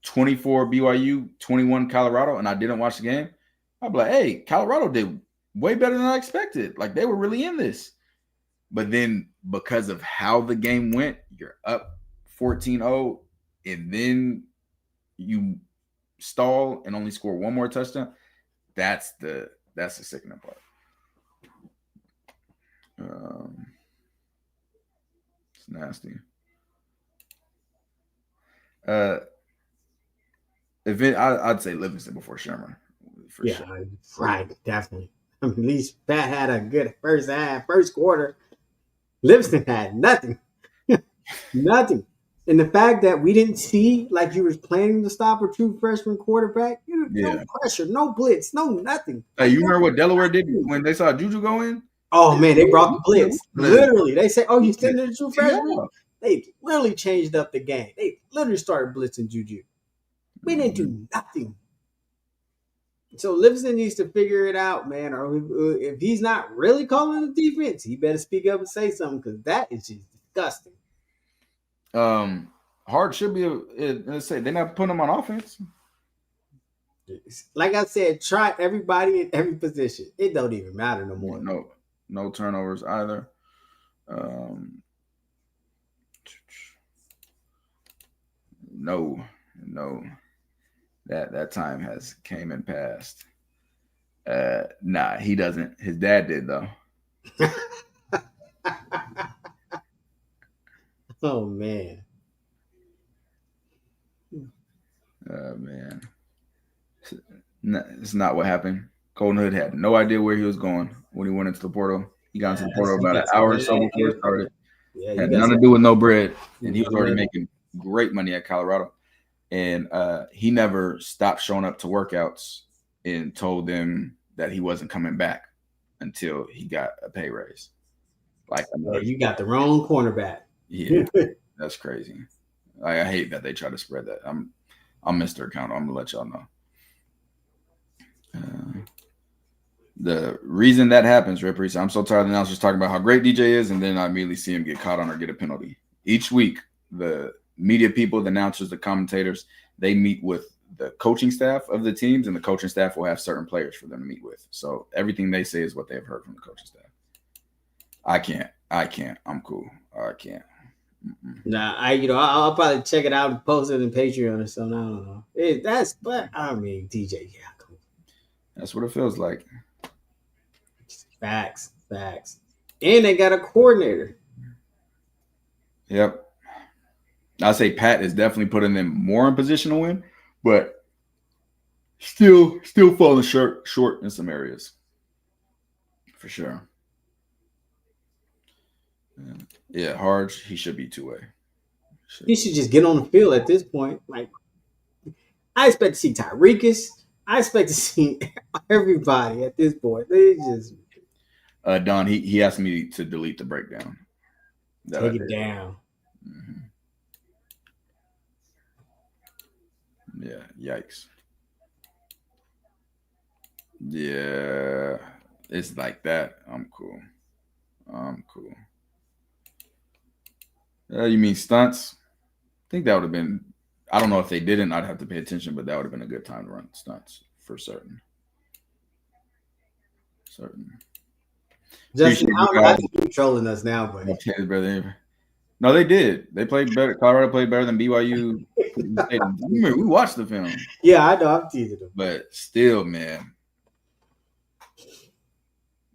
[SPEAKER 3] 24 BYU, 21 Colorado, and I didn't watch the game, I'd be like, hey, Colorado did way better than I expected. Like, they were really in this. But then because of how the game went, you're up 14-0, and then you stall and only score one more touchdown. That's the sickening part. It's nasty. I'd say Livingston before Shermer.
[SPEAKER 2] Sure. Right, definitely. I mean, at least Pat had a good first quarter. Livingston had nothing. Nothing. And the fact that we didn't see, like you was planning to stop a true freshman quarterback,
[SPEAKER 3] Yeah.
[SPEAKER 2] no pressure, no blitz, no nothing.
[SPEAKER 3] Hey, you remember what Delaware did when they saw Juju go in?
[SPEAKER 2] Oh man, they brought the blitz. Literally, they say, "Oh, you sending the true freshman?"
[SPEAKER 3] Yeah.
[SPEAKER 2] They literally changed up the game. They literally started blitzing Juju. We didn't do nothing. So Livingston needs to figure it out, man. Or if he's not really calling the defense, he better speak up and say something because that is just disgusting.
[SPEAKER 3] Hard should be. Let's say they're not putting him on offense.
[SPEAKER 2] Like I said, try everybody in every position. It don't even matter no more.
[SPEAKER 3] No turnovers either. No. That time has came and passed. Nah, he doesn't. His dad did though.
[SPEAKER 2] Oh man.
[SPEAKER 3] Man. It's not what happened. Colton Hood had no idea where he was going when he went into the portal. He got into the portal about an hour or so before it started.
[SPEAKER 2] Yeah,
[SPEAKER 3] had nothing to do with no bread, and he was already making great money at Colorado. And he never stopped showing up to workouts and told them that he wasn't coming back until he got a pay raise. Like,
[SPEAKER 2] you got the wrong cornerback.
[SPEAKER 3] Yeah, that's crazy. I hate that they try to spread that. I'll miss their account. I'm gonna let y'all know. The reason that happens, Rip Reese, I'm so tired of the announcers talking about how great DJ is, and then I immediately see him get caught on or get a penalty. Each week, the media people, the announcers, the commentators, they meet with the coaching staff of the teams, and the coaching staff will have certain players for them to meet with. So everything they say is what they've heard from the coaching staff. I can't. I'm cool. I can't.
[SPEAKER 2] Nah, I'll probably check it out and post it in Patreon or something. I don't know. DJ, yeah, cool.
[SPEAKER 3] That's what it feels like.
[SPEAKER 2] Facts. And they got a coordinator.
[SPEAKER 3] Yep. I say Pat is definitely putting them more in position to win, but still falling short in some areas. For sure. Yeah, Harge, he should be two-way.
[SPEAKER 2] He should just get on the field at this point. Like, I expect to see Tyreekis. I expect to see everybody at this point. They just
[SPEAKER 3] Don, he asked me to delete the breakdown.
[SPEAKER 2] Take it down.
[SPEAKER 3] Mm-hmm. Yeah, yikes. Yeah, it's like that. I'm cool. You mean stunts? I think that would have been, I don't know if they didn't, I'd have to pay attention, but that would have been a good time to run stunts for certain.
[SPEAKER 2] Justin, I think you're trolling us now, buddy.
[SPEAKER 3] No, they did. They played better. Colorado played better than BYU. We watched the film.
[SPEAKER 2] Yeah, I know. I'm teasing them.
[SPEAKER 3] But still, man.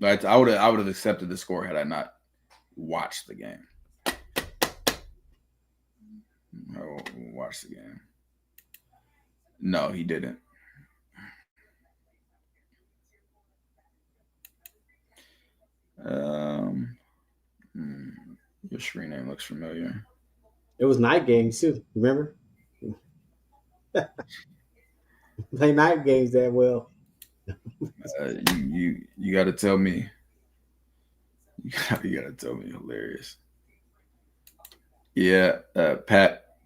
[SPEAKER 3] Like, I would have accepted the score had I not watched the game. Watch the game. No, he didn't. Your screen name looks familiar.
[SPEAKER 2] It was night games too. Remember? Play night games that well.
[SPEAKER 3] You got to tell me. You got to tell me. Hilarious. Yeah,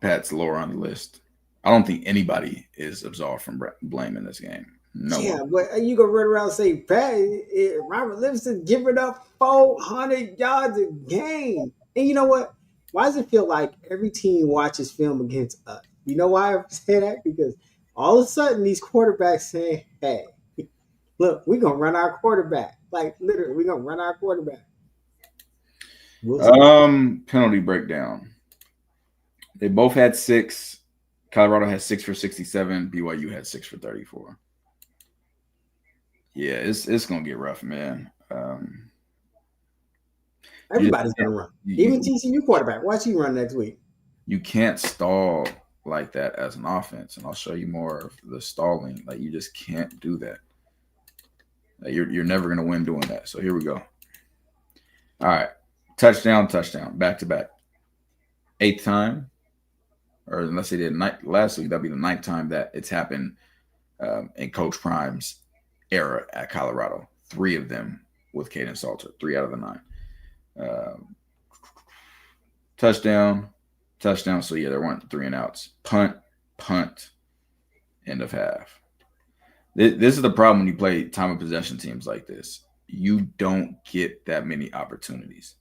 [SPEAKER 3] Pat's lower on the list. I don't think anybody is absolved from blame in this game. No.
[SPEAKER 2] Yeah, but you gonna run around and say Pat, Robert Livingston giving up 400 yards a game, and you know what? Why does it feel like every team watches film against us? You know why I say that? Because all of a sudden these quarterbacks say, "Hey, look, we're gonna run our quarterback." Like literally, we're gonna run our quarterback.
[SPEAKER 3] Penalty breakdown. They both had 6. Colorado had 6 for 67. BYU had 6 for 34. Yeah, it's gonna get rough, man.
[SPEAKER 2] Everybody's gonna run. Even TCU quarterback. Watch you run next week.
[SPEAKER 3] You can't stall like that as an offense, and I'll show you more of the stalling. Like, you just can't do that. Like, you're never gonna win doing that. So here we go. All right, touchdown, back to back. 8th time. or unless they did last week, that'll be the 9th time that it's happened in Coach Prime's era at Colorado. 3 of them with Caden Salter, 3 out of the 9. Touchdown. So yeah, there weren't 3 and outs. Punt, end of half. This is the problem when you play time of possession teams like this. You don't get that many opportunities.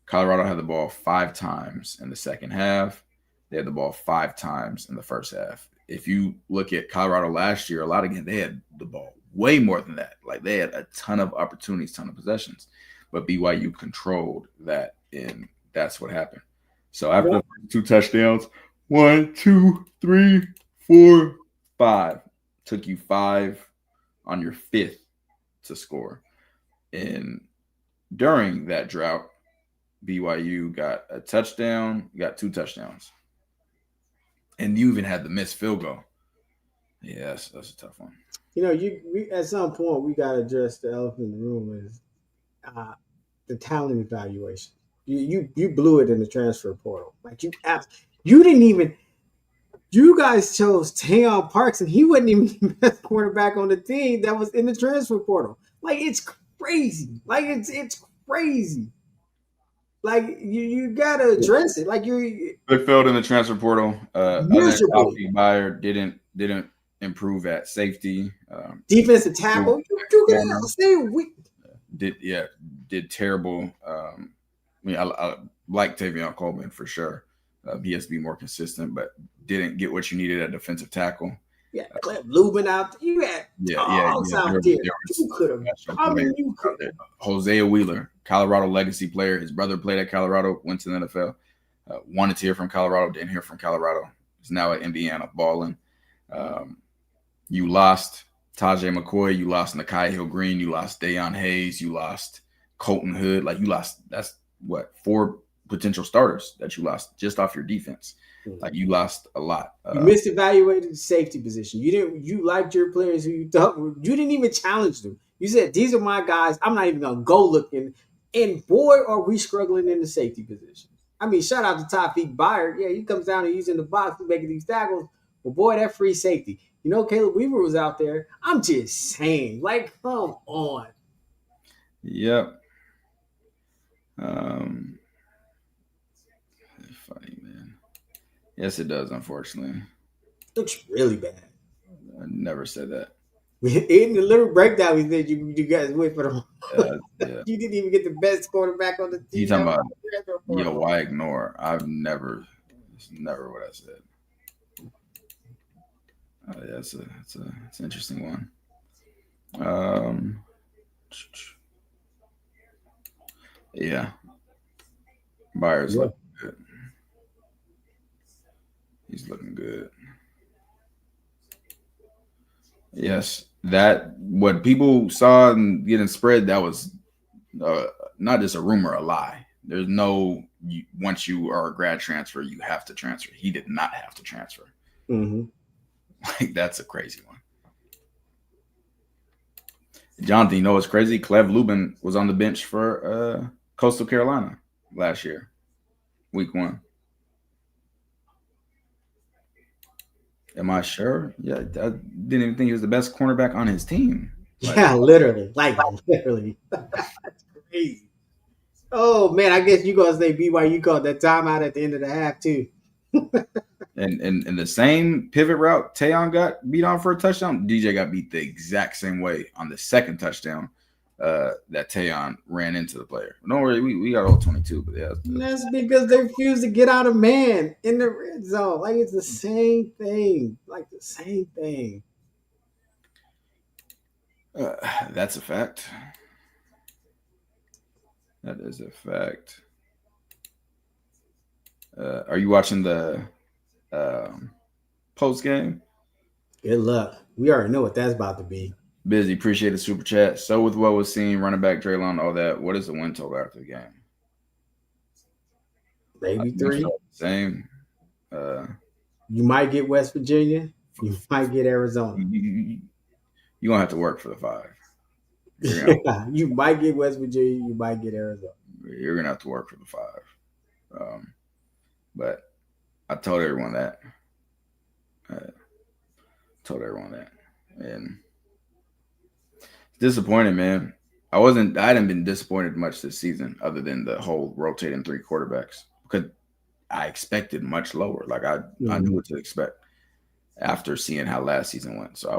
[SPEAKER 3] Colorado had the ball 5 times in the second half. They had the ball 5 times in the first half. If you look at Colorado last year, they had the ball way more than that. Like, they had a ton of opportunities, ton of possessions. But BYU controlled that, and that's what happened. So after the 2 touchdowns, 1, 2, 3, 4, 5. Took you 5 on your 5th to score. And during that drought, BYU got a touchdown, got 2 touchdowns. And you even had the missed field goal. Yeah, that's a tough one.
[SPEAKER 2] You know, we at some point we got to address the elephant in the room is the talent evaluation. You blew it in the transfer portal. Like, you didn't even. You guys chose Tayon Parks, and he wasn't even the best quarterback on the team that was in the transfer portal. Like, it's crazy. Like, it's crazy. Like, you gotta address it. Like,
[SPEAKER 3] they failed in the transfer portal.
[SPEAKER 2] Miserably.
[SPEAKER 3] Buyer didn't improve at safety.
[SPEAKER 2] Defensive tackle.
[SPEAKER 3] Did terrible. I like Tavion Coleman for sure. He has to be more consistent, but didn't get what you needed at defensive tackle.
[SPEAKER 2] Yeah, Lubin out there. You had dogs out there. You could have.
[SPEAKER 3] Hosea Wheeler, Colorado legacy player. His brother played at Colorado, went to the NFL. Wanted to hear from Colorado, didn't hear from Colorado. He's now at Indiana balling. You lost Tajay McCoy. You lost Nakai Hill-Green. You lost Dayon Hayes. You lost Colton Hood. Like, you lost, that's what, 4 potential starters that you lost just off your defense. Like, you lost a lot.
[SPEAKER 2] You misevaluated the safety position. You liked your players who you thought you didn't even challenge them. You said, these are my guys. I'm not even gonna go looking. And boy, are we struggling in the safety position. I mean, shout out to Taufik Buyer. Yeah, he comes down and he's in the box making these tackles. But boy, that free safety. You know, Caleb Weaver was out there. I'm just saying, like, come on.
[SPEAKER 3] Yep. Funny, man. Yes, it does, unfortunately.
[SPEAKER 2] Looks really bad.
[SPEAKER 3] I never said that.
[SPEAKER 2] In the little breakdown, we said you guys went for the
[SPEAKER 3] yeah.
[SPEAKER 2] You didn't even get the best quarterback on the team.
[SPEAKER 3] You talking about, why ignore? It's never what I said. Yeah, it's an interesting one. Yeah. Byers looking good. He's looking good. Yes, that what people saw and getting spread, that was not just a rumor, a lie. There's no once you are a grad transfer, you have to transfer. He did not have to transfer.
[SPEAKER 2] Mm-hmm.
[SPEAKER 3] Like, that's a crazy one. Jonathan, you know what's crazy? Clev Lubin was on the bench for Coastal Carolina last year, week 1. Am I sure? Yeah, I didn't even think he was the best cornerback on his team.
[SPEAKER 2] Literally. Like, literally. That's crazy. Oh, man, I guess you going to say BYU called that timeout at the end of the half, too.
[SPEAKER 3] And the same pivot route Tayon got beat on for a touchdown, DJ got beat the exact same way on the second touchdown that Tayon ran into the player. Don't worry, we got all 22, but yeah.
[SPEAKER 2] That's because they refused to get out of man in the red zone. Like, it's the same thing. Like, the same thing.
[SPEAKER 3] That's a fact. That is a fact. Are you watching the post game?
[SPEAKER 2] Good luck. We already know what that's about to be.
[SPEAKER 3] Busy, appreciate the super chat. So with what was seen, running back Draylon, all that, what is the win total after the game?
[SPEAKER 2] Maybe 3.
[SPEAKER 3] Same.
[SPEAKER 2] You might get West Virginia. You might get Arizona.
[SPEAKER 3] You're going to have to work for the 5.
[SPEAKER 2] You might get West Virginia. You might get Arizona.
[SPEAKER 3] You're going to have to work for the 5. But I told everyone that. And disappointed, man. I hadn't been disappointed much this season other than the whole rotating 3 quarterbacks because I expected much lower. Like I knew what to expect after seeing how last season went. So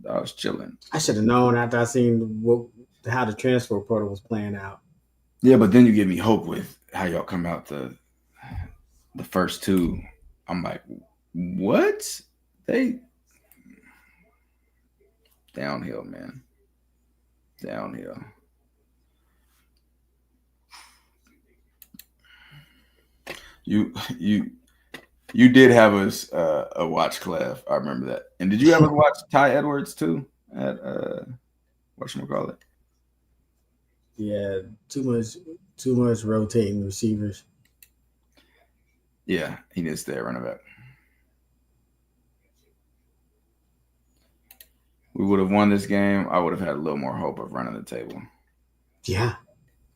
[SPEAKER 3] I was chilling.
[SPEAKER 2] I should have known after I seen how the transfer portal was playing out.
[SPEAKER 3] Yeah, but then you give me hope with how y'all come out the first 2. I'm like, what? They downhill, man. Downhill. You did have us a watch, Clef. I remember that. And did you ever watch Ty Edwards too at whatchamacallit?
[SPEAKER 2] Yeah, too much rotating receivers.
[SPEAKER 3] Yeah, he needs to stay at running back. We would have won this game. I would have had a little more hope of running the table.
[SPEAKER 2] Yeah.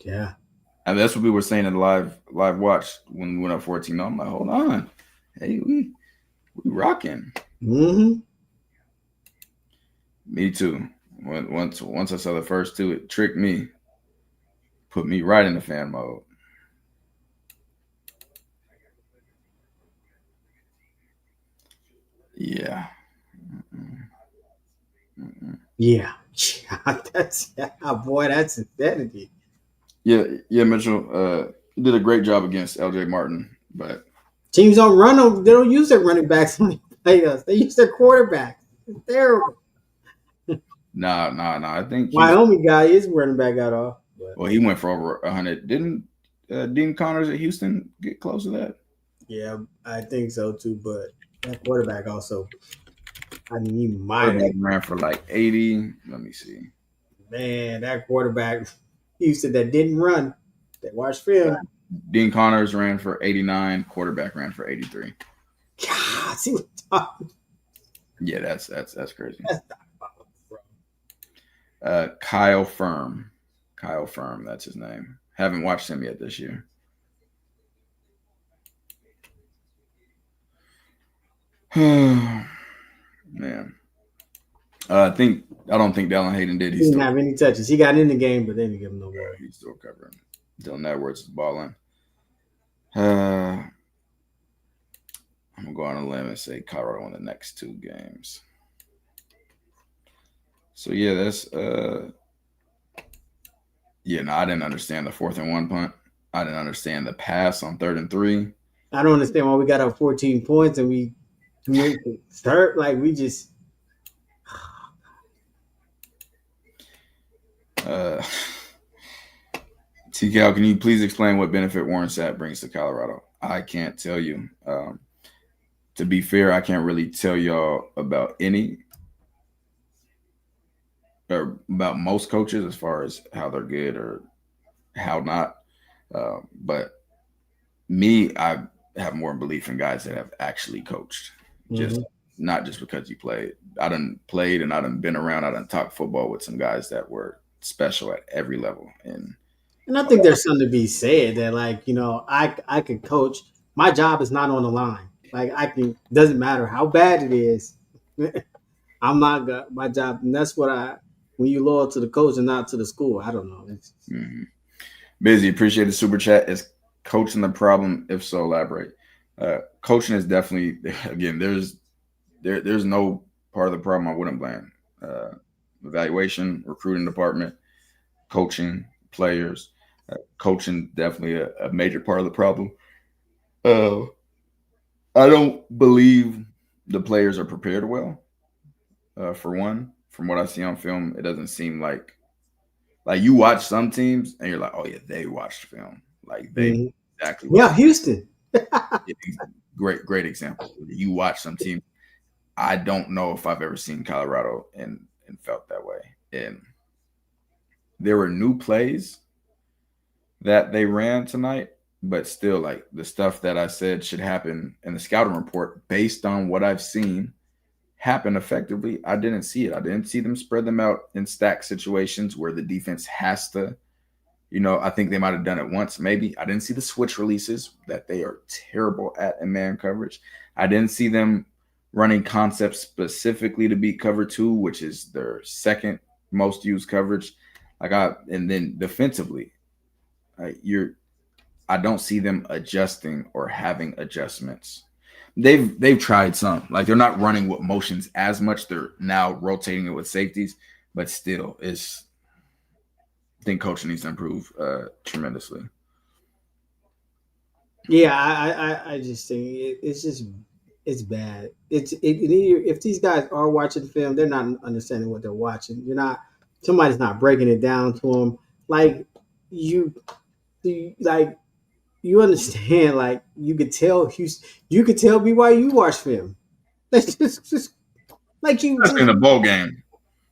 [SPEAKER 3] And that's what we were saying in the live watch when we went up 14-0. I'm like, hold on. Hey, we rocking.
[SPEAKER 2] Mm-hmm.
[SPEAKER 3] Me too. Once I saw the first 2, it tricked me. Put me right in the fan mode. Yeah.
[SPEAKER 2] Yeah. That's insanity.
[SPEAKER 3] Yeah, Mitchell. Did a great job against LJ Martin, but
[SPEAKER 2] teams don't run them. They don't use their running backs when they play us. They use their quarterbacks. It's terrible.
[SPEAKER 3] Nah. I think
[SPEAKER 2] Wyoming guy is running back out off.
[SPEAKER 3] Well, he went for over 100. Didn't Dean Connors at Houston get close to that?
[SPEAKER 2] Yeah, I think so too. But that quarterback also. I mean, he might have
[SPEAKER 3] ran for like 80. Let me see.
[SPEAKER 2] Man, that quarterback Houston that didn't run. That watched film.
[SPEAKER 3] Dean Connors ran for 89. Quarterback ran for 83.
[SPEAKER 2] God, see what I'm talking.
[SPEAKER 3] Yeah, that's crazy. That's bro. Kyle Firm, that's his name. Haven't watched him yet this year. Man, I don't think Dallin Hayden did.
[SPEAKER 2] He didn't have any touches. He got in the game, but they didn't give him no ball.
[SPEAKER 3] He's still covering. Dylan Edwards is balling. I'm gonna go on a limb and say Colorado won the next 2 games. So yeah, that's I didn't understand the 4th and 1 punt. I didn't understand the pass on 3rd and 3.
[SPEAKER 2] I don't understand why we got up 14 points and we start like we just.
[SPEAKER 3] T-Cal, can you please explain what benefit Warren Sapp brings to Colorado? I can't tell you. To be fair, I can't really tell y'all about any or about most coaches as far as how they're good or how not. But me, I have more belief in guys that have actually coached, just not just because you played. I done played and I done been around. I done talked football with some guys that were special at every level. And
[SPEAKER 2] I think there's something to be said that, like, you know, I could coach. My job is not on the line. Like, doesn't matter how bad it is. I'm not my job. And that's what when you loyal to the coach and not to the school, I don't know.
[SPEAKER 3] Busy, appreciate the super chat. Is coaching the problem? If so, elaborate. Coaching is definitely, again, there's no part of the problem I wouldn't blame. Evaluation, recruiting department, coaching, players. Coaching definitely a major part of the problem. I don't believe the players are prepared well. For one, from what I see on film, it doesn't seem like you watch some teams and you're like, oh yeah, they watched film. Like they exactly.
[SPEAKER 2] Yeah, Houston.
[SPEAKER 3] Great example. You watch some teams. I don't know if I've ever seen Colorado and felt that way. And there were new plays that they ran tonight, but still, like, the stuff that I said should happen in the scouting report based on what I've seen happen effectively, I didn't see it. I didn't see them spread them out in stack situations where the defense has to I think they might have done it once, maybe. I didn't see the switch releases that they are terrible at in man coverage. I didn't see them running concepts specifically to beat cover 2, which is their second most used coverage. And then defensively, I don't see them adjusting or having adjustments. They've tried some. Like, they're not running with motions as much. They're now rotating it with safeties, but still, I think coaching needs to improve tremendously.
[SPEAKER 2] Yeah, I just think it's bad. If these guys are watching film, they're not understanding what they're watching. Somebody's not breaking it down to them. Like you understand. Like you could tell BYU watch film. That's just like you
[SPEAKER 3] Especially in the bowl game.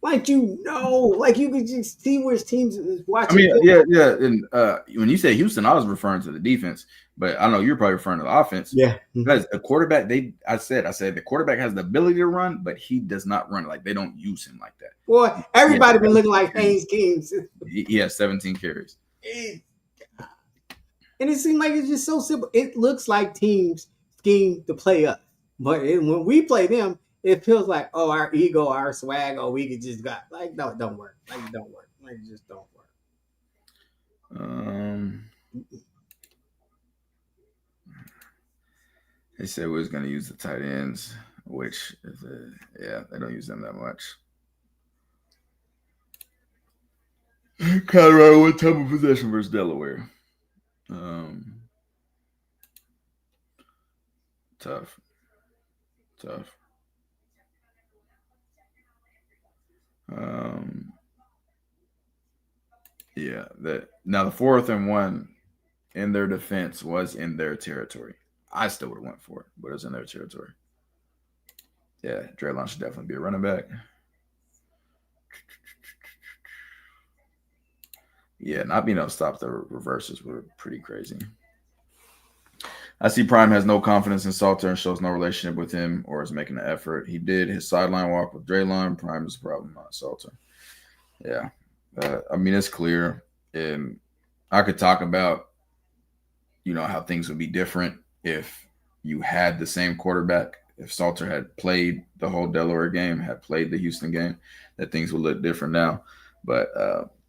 [SPEAKER 2] like you could just see which teams is watching.
[SPEAKER 3] I mean, yeah. And when you say Houston, I was referring to the defense, but I know you're probably referring to the offense.
[SPEAKER 2] Yeah,
[SPEAKER 3] because the quarterback, I said the quarterback has the ability to run, but he does not run. Like, they don't use him like that.
[SPEAKER 2] Boy, everybody been looking like Haynes Kings.
[SPEAKER 3] He has 17 carries.
[SPEAKER 2] And it seems like it's just so simple. It looks like teams scheme to play us. But when we play them, it feels like, our ego, our swag, we could just got like, no, it don't work. Like, it don't work. Like, it just don't work.
[SPEAKER 3] They said we was going to use the tight ends, which is they don't use them that much. Colorado, what type of possession versus Delaware? Tough. Now the 4th and 1 in their defense was in their territory. I still would have went for it, but it was in their territory. Yeah, Draylon should definitely be a running back. Yeah, not being able to stop the reverses were pretty crazy. I see Prime has no confidence in Salter and shows no relationship with him or is making an effort. He did his sideline walk with Draylon. Prime is a problem, not Salter. Yeah. I mean, it's clear. And I could talk about, how things would be different if you had the same quarterback. If Salter had played the whole Delaware game, had played the Houston game, that things would look different now. But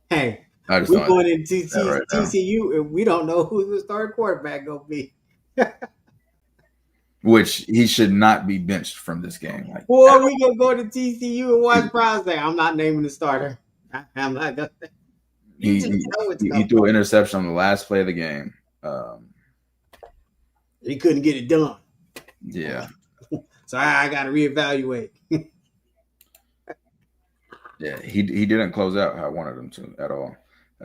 [SPEAKER 2] hey,
[SPEAKER 3] I just
[SPEAKER 2] we're going into
[SPEAKER 3] TCU,
[SPEAKER 2] and we don't know who the starting quarterback going to be.
[SPEAKER 3] Which he should not be benched from this game.
[SPEAKER 2] Or we going to go to TCU and watch Brown say, I'm not naming the starter. I'm not going to.
[SPEAKER 3] He threw an interception on the last play of the game.
[SPEAKER 2] He couldn't get it done.
[SPEAKER 3] Yeah.
[SPEAKER 2] So I got to reevaluate.
[SPEAKER 3] Yeah, he didn't close out how I wanted him to at all.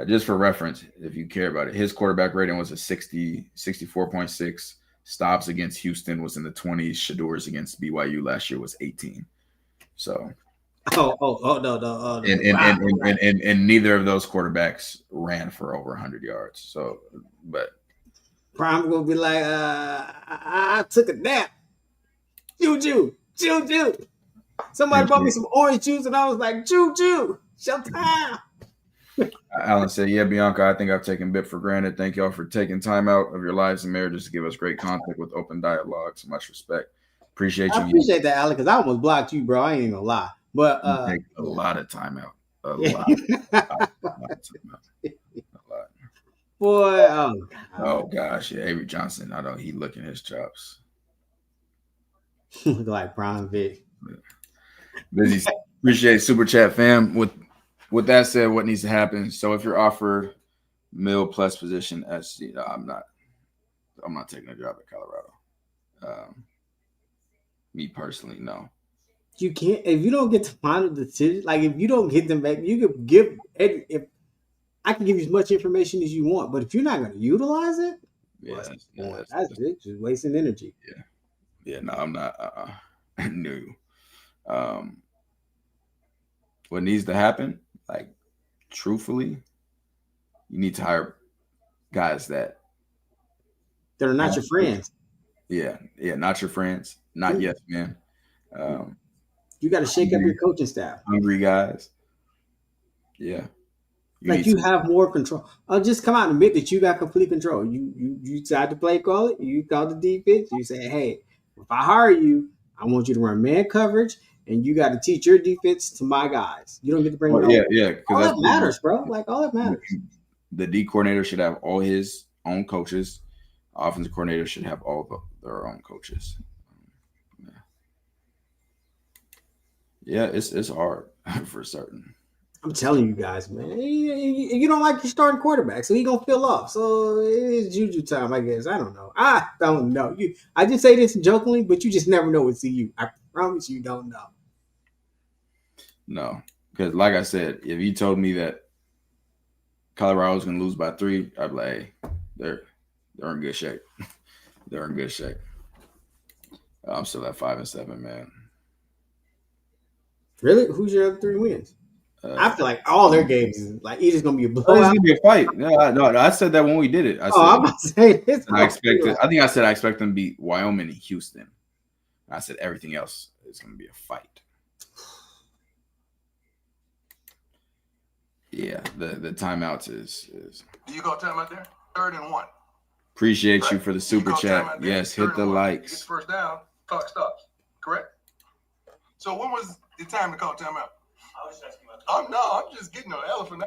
[SPEAKER 3] Just for reference, if you care about it, his quarterback rating was a 64.6. Stops against Houston was in the 20s. Shador's against BYU last year was 18. So.
[SPEAKER 2] No.
[SPEAKER 3] And neither of those quarterbacks ran for over 100 yards. So, but
[SPEAKER 2] Prime will be like, I took a nap. Choo. Somebody bought me some orange juice, and I was like, choo, showtime.
[SPEAKER 3] Alan said, yeah, Bianca, I think I've taken bit for granted. Thank y'all for taking time out of your lives and marriages to give us great content with open dialogue. So much respect. Appreciate you.
[SPEAKER 2] I appreciate that, Alan, because I almost blocked you, bro. I ain't gonna lie. But
[SPEAKER 3] take a lot of time out. A lot of time out.
[SPEAKER 2] Boy,
[SPEAKER 3] oh gosh, yeah, Avery Johnson. I know he licking his chops.
[SPEAKER 2] Look like Prime Vic.
[SPEAKER 3] Busy. Appreciate Super Chat fam. With that said, what needs to happen? So if you're offered mill plus position SC, I'm not taking a job at Colorado. Me personally, no.
[SPEAKER 2] You can't if you don't get to final decision. Like if you don't get them back, you could give. If I can give you as much information as you want, but if you're not going to utilize it, that's just wasting energy.
[SPEAKER 3] Yeah. No, I'm not. No. What needs to happen? Like, truthfully, you need to hire guys that
[SPEAKER 2] are not your friends.
[SPEAKER 3] Yeah, not your friends, not yes men.
[SPEAKER 2] You got to shake up your coaching staff.
[SPEAKER 3] Hungry guys. Yeah.
[SPEAKER 2] Like you have more control. Just come out and admit that you got complete control. You decide to play call it. You call the defense. You say, hey, if I hire you, I want you to run man coverage, and you got to teach your defense to my guys. You don't get to bring
[SPEAKER 3] Well, yeah.
[SPEAKER 2] All that matters, bro. Like all that matters.
[SPEAKER 3] The D coordinator should have all his own coaches. Offensive coordinator should have all their own coaches. Yeah, it's hard for certain.
[SPEAKER 2] I'm telling you guys, man. You don't like your starting quarterback, so he gonna fill off. So it's juju time, I guess. I don't know. I just say this jokingly, but you just never know with CU. I promise you don't know.
[SPEAKER 3] No, because like I said, if you told me that Colorado was gonna lose by 3, I'd be like, hey, they're in good shape. They're in good shape. I'm still at 5-7, man.
[SPEAKER 2] Really? Who's your other 3 wins? I feel like all their games is like either gonna be a blowout.
[SPEAKER 3] It's gonna be a fight. No, I said that when we did it.
[SPEAKER 2] I'm about to say this.
[SPEAKER 3] I expect them to beat Wyoming and Houston. I said everything else is gonna be a fight. Yeah, the timeouts is.
[SPEAKER 5] Do you call timeout there? 3rd and 1.
[SPEAKER 3] Appreciate you for the super chat. Yes, hit the likes.
[SPEAKER 5] You get the first down, clock stops. Correct. So when was the time to call timeout? I was asking about I'm just getting an elephant.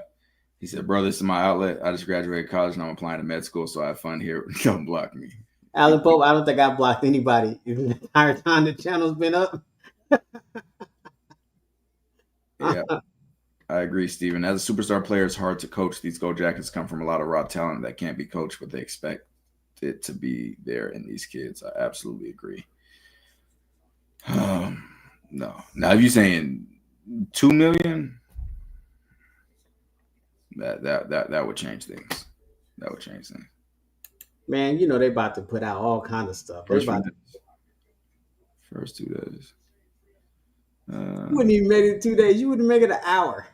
[SPEAKER 3] He said, bro, this is my outlet. I just graduated college and I'm applying to med school, so I have fun here. Don't block me.
[SPEAKER 2] Alan Pope, I don't think I blocked anybody the entire time the channel's been up.
[SPEAKER 3] Yeah, I agree, Steven. As a superstar player, it's hard to coach. These Gold Jackets come from a lot of raw talent that can't be coached, but they expect it to be there in these kids. I absolutely agree. No. Now, if you're saying $2 million, that would change things. That would change things.
[SPEAKER 2] Man, you know they about to put out all kind of stuff.
[SPEAKER 3] First 2 days.
[SPEAKER 2] You wouldn't even made it 2 days. You wouldn't make it an hour.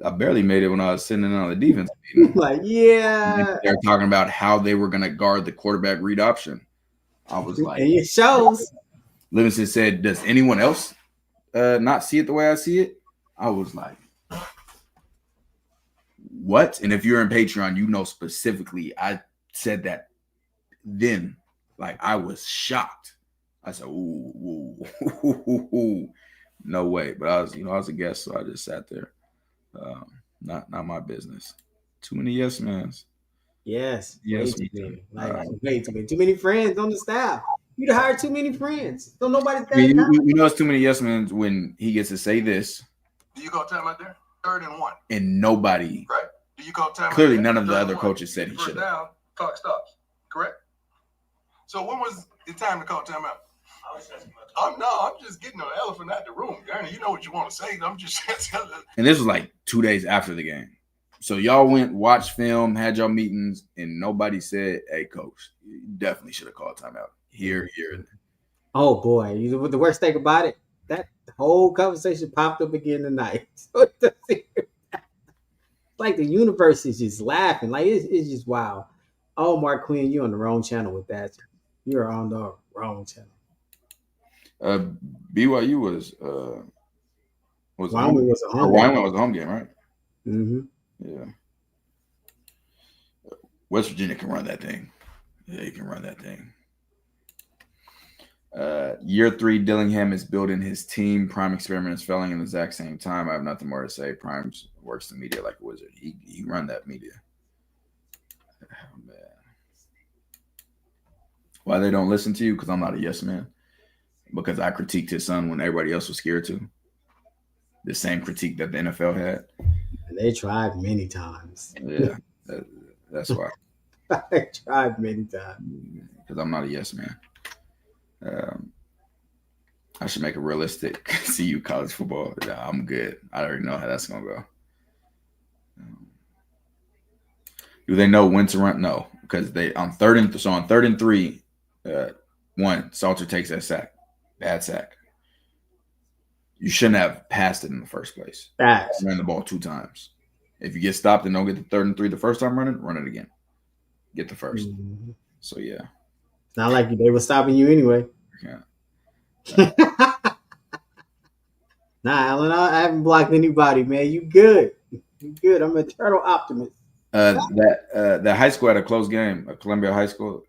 [SPEAKER 3] I barely made it when I was sitting in on the defense meeting.
[SPEAKER 2] Like, yeah.
[SPEAKER 3] They're talking about how they were going to guard the quarterback read option. I was like,
[SPEAKER 2] and it shows.
[SPEAKER 3] Livingston said, does anyone else not see it the way I see it? I was like, what? And if you're in Patreon, you know specifically I said that then. Like, I was shocked. I said, ooh. No way. But I was a guest, so I just sat there. Not my business. Too many yes mans.
[SPEAKER 2] Yes. Way too many. Way too many. Too many friends on the staff. You'd hire too many friends. So nobody's got
[SPEAKER 3] you know it's too many yes men when he gets to say this.
[SPEAKER 5] Do you call time out there? 3rd and 1.
[SPEAKER 3] And nobody.
[SPEAKER 5] Right. Do you call time
[SPEAKER 3] clearly
[SPEAKER 5] out there?
[SPEAKER 3] None of the other coaches said he should have.
[SPEAKER 5] Down, clock stops. Correct. So when was the time to call time out? I'm just getting an elephant out the room, Gurney. You know what you want to say. I'm just
[SPEAKER 3] and this was like 2 days after the game. So y'all went, watched film, had y'all meetings, and nobody said, hey, coach, you definitely should have called timeout. Here.
[SPEAKER 2] Oh, boy. The worst thing about it, that whole conversation popped up again tonight. So like the universe is just laughing. Like, it's just wow. Oh, Mark Quinn, you're on the wrong channel with that. You're on the wrong channel.
[SPEAKER 3] BYU was
[SPEAKER 2] Wyoming was a home game.
[SPEAKER 3] Wyoming was a home game, right?
[SPEAKER 2] Mm-hmm.
[SPEAKER 3] Yeah. West Virginia can run that thing. Yeah, you can run that thing. Year 3, Dillingham is building his team. Prime experiment is failing in the exact same time. I have nothing more to say. Prime works the media like a wizard. He run that media. Oh, man. Why they don't listen to you? Because I'm not a yes man. Because I critiqued his son when everybody else was scared to. The same critique that the NFL had.
[SPEAKER 2] And they tried many times.
[SPEAKER 3] Yeah, that's why.
[SPEAKER 2] They tried many times.
[SPEAKER 3] Because I'm not a yes man. I should make a realistic CU college football. Yeah, I'm good. I already know how that's gonna go. Do they know when to run? No, because on 3rd and 3, Salter takes that sack, bad sack. You shouldn't have passed it in the first place.
[SPEAKER 2] Facts.
[SPEAKER 3] Ran the ball 2 times. If you get stopped and don't get the 3rd and 3 the first time running, run it again. Get the first.
[SPEAKER 2] Mm-hmm.
[SPEAKER 3] So yeah.
[SPEAKER 2] It's not like they were stopping you anyway.
[SPEAKER 3] Yeah.
[SPEAKER 2] Nah, Alan, I haven't blocked anybody, man. You good. Good. I'm an eternal optimist.
[SPEAKER 3] That high school had a close game, Columbia High School,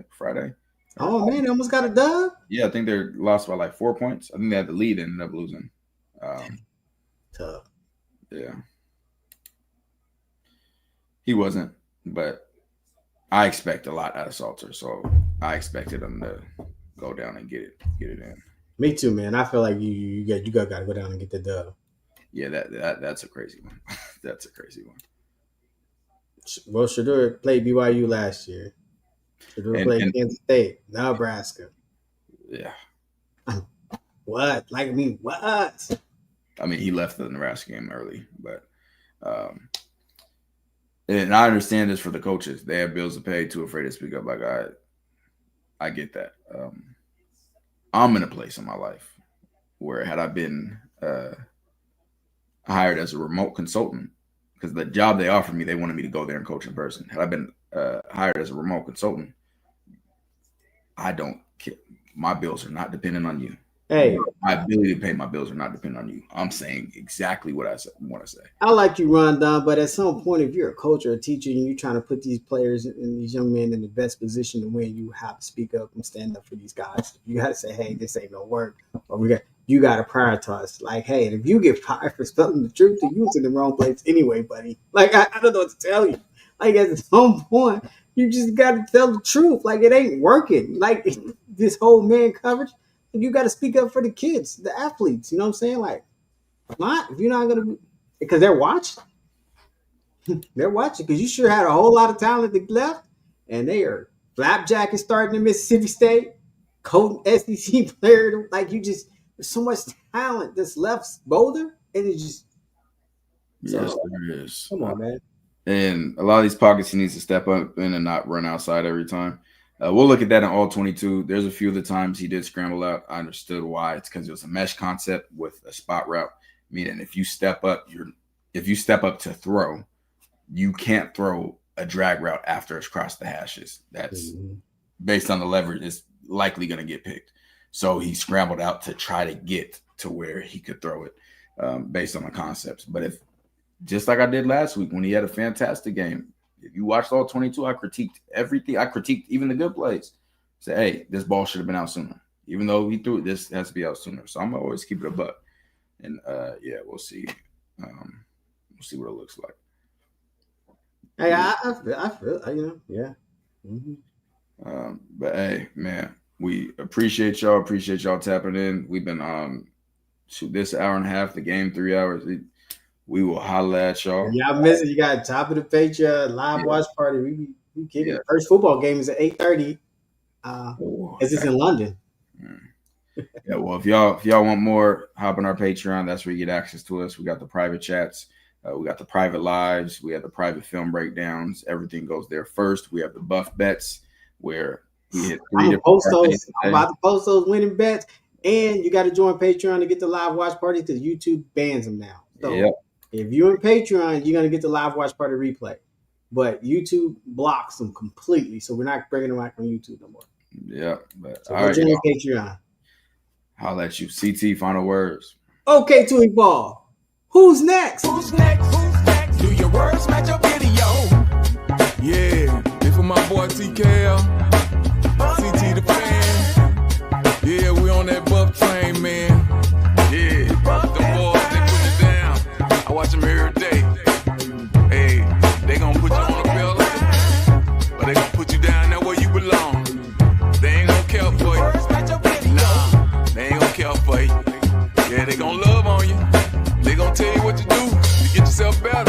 [SPEAKER 3] Friday.
[SPEAKER 2] Oh man, they almost got a dub.
[SPEAKER 3] Yeah, I think they lost by like 4 points. I think they had the lead and ended up losing.
[SPEAKER 2] Tough.
[SPEAKER 3] Yeah, he wasn't, but I expect a lot out of Salter, so I expected him to go down and get it in.
[SPEAKER 2] Me too, man. I feel like you got to go down and get the dub.
[SPEAKER 3] Yeah, that's a crazy one. That's a crazy one.
[SPEAKER 2] Well, Shedeur played BYU last year. Shedeur played Kansas State, Nebraska.
[SPEAKER 3] Yeah.
[SPEAKER 2] What? Like, I mean, what?
[SPEAKER 3] I mean, he left the Nebraska game early, but and I understand this for the coaches. They have bills to pay, too afraid to speak up. Like, I get that. I'm in a place in my life where had I been hired as a remote consultant, because the job they offered me, they wanted me to go there and coach in person. Had I been hired as a remote consultant, I don't care. My bills are not dependent on you.
[SPEAKER 2] Hey,
[SPEAKER 3] my ability to pay my bills are not dependent on you. I'm saying exactly what I want to say.
[SPEAKER 2] I like you, Rondon, but at some point, if you're a coach or a teacher and you're trying to put these players and these young men in the best position to win, you have to speak up and stand up for these guys. You got to say, hey, this ain't gonna work, or you got to prioritize. Like, hey, if you get fired for spelling the truth, then you was in the wrong place anyway, buddy. Like, I don't know what to tell you. Like, at some point, you just got to tell the truth. Like, it ain't working. Like, this whole man coverage. You got to speak up for the kids, the athletes. You know what I'm saying? Like, if you're not going to, because they're watching. They're watching because you sure had a whole lot of talent that left, and they are flapjacking starting in Mississippi State, coaching SEC player. Like, there's so much talent that's left Boulder, and it's just.
[SPEAKER 3] Yes, there is.
[SPEAKER 2] Come on, man.
[SPEAKER 3] And a lot of these pockets he needs to step up in and not run outside every time. We'll look at that in all 22. There's a few of the times he did scramble out. I understood why. It's because it was a mesh concept with a spot route, meaning if you step up to throw, you can't throw a drag route after it's crossed the hashes. That's based on the leverage. It's likely going to get picked. So he scrambled out to try to get to where he could throw it based on the concepts. But if just like I did last week when he had a fantastic game. If you watched all 22, I critiqued everything. I critiqued even the good plays. Say, hey, this ball should have been out sooner. Even though he threw it, this has to be out sooner. So I'm going to always keep it a buck. And, yeah, we'll see. We'll see what it looks like.
[SPEAKER 2] Hey, I feel, yeah. Mm-hmm.
[SPEAKER 3] But, hey, man, we appreciate y'all. Appreciate y'all tapping in. We've been this hour and a half, the game 3 hours. We will holler at y'all.
[SPEAKER 2] Y'all missing. You got top of the page live watch party. We get it. First football game is at 8:30. It's just in London.
[SPEAKER 3] Yeah, well, if y'all want more, hop on our Patreon. That's where you get access to us. We got the private chats. We got the private lives. We have the private film breakdowns. Everything goes there first. We have the buff bets where we hit
[SPEAKER 2] I'm about to post those winning bets. And you got to join Patreon to get the live watch party because YouTube bans them now. So if you're in Patreon, you're going to get the live watch party replay. But YouTube blocks them completely. So we're not bringing them back on YouTube no more.
[SPEAKER 3] Yeah. But
[SPEAKER 2] so all right, join Patreon.
[SPEAKER 3] I'll let you. CT, final words.
[SPEAKER 2] Okay, Tui Ball. Who's next?
[SPEAKER 1] Who's next? Do your words match your video?
[SPEAKER 5] Yeah, this for my boy TKL, CT the fan. Yeah, we on that buff train, man. Yeah, the boys, they put it down. I watch them every day. Hey, they gonna put you on a belt, but they gonna put you down there where you belong. They ain't gonna care for you. Nah, they ain't gonna care for you. Yeah, they gonna love on you. They gonna tell you what to do to get yourself better.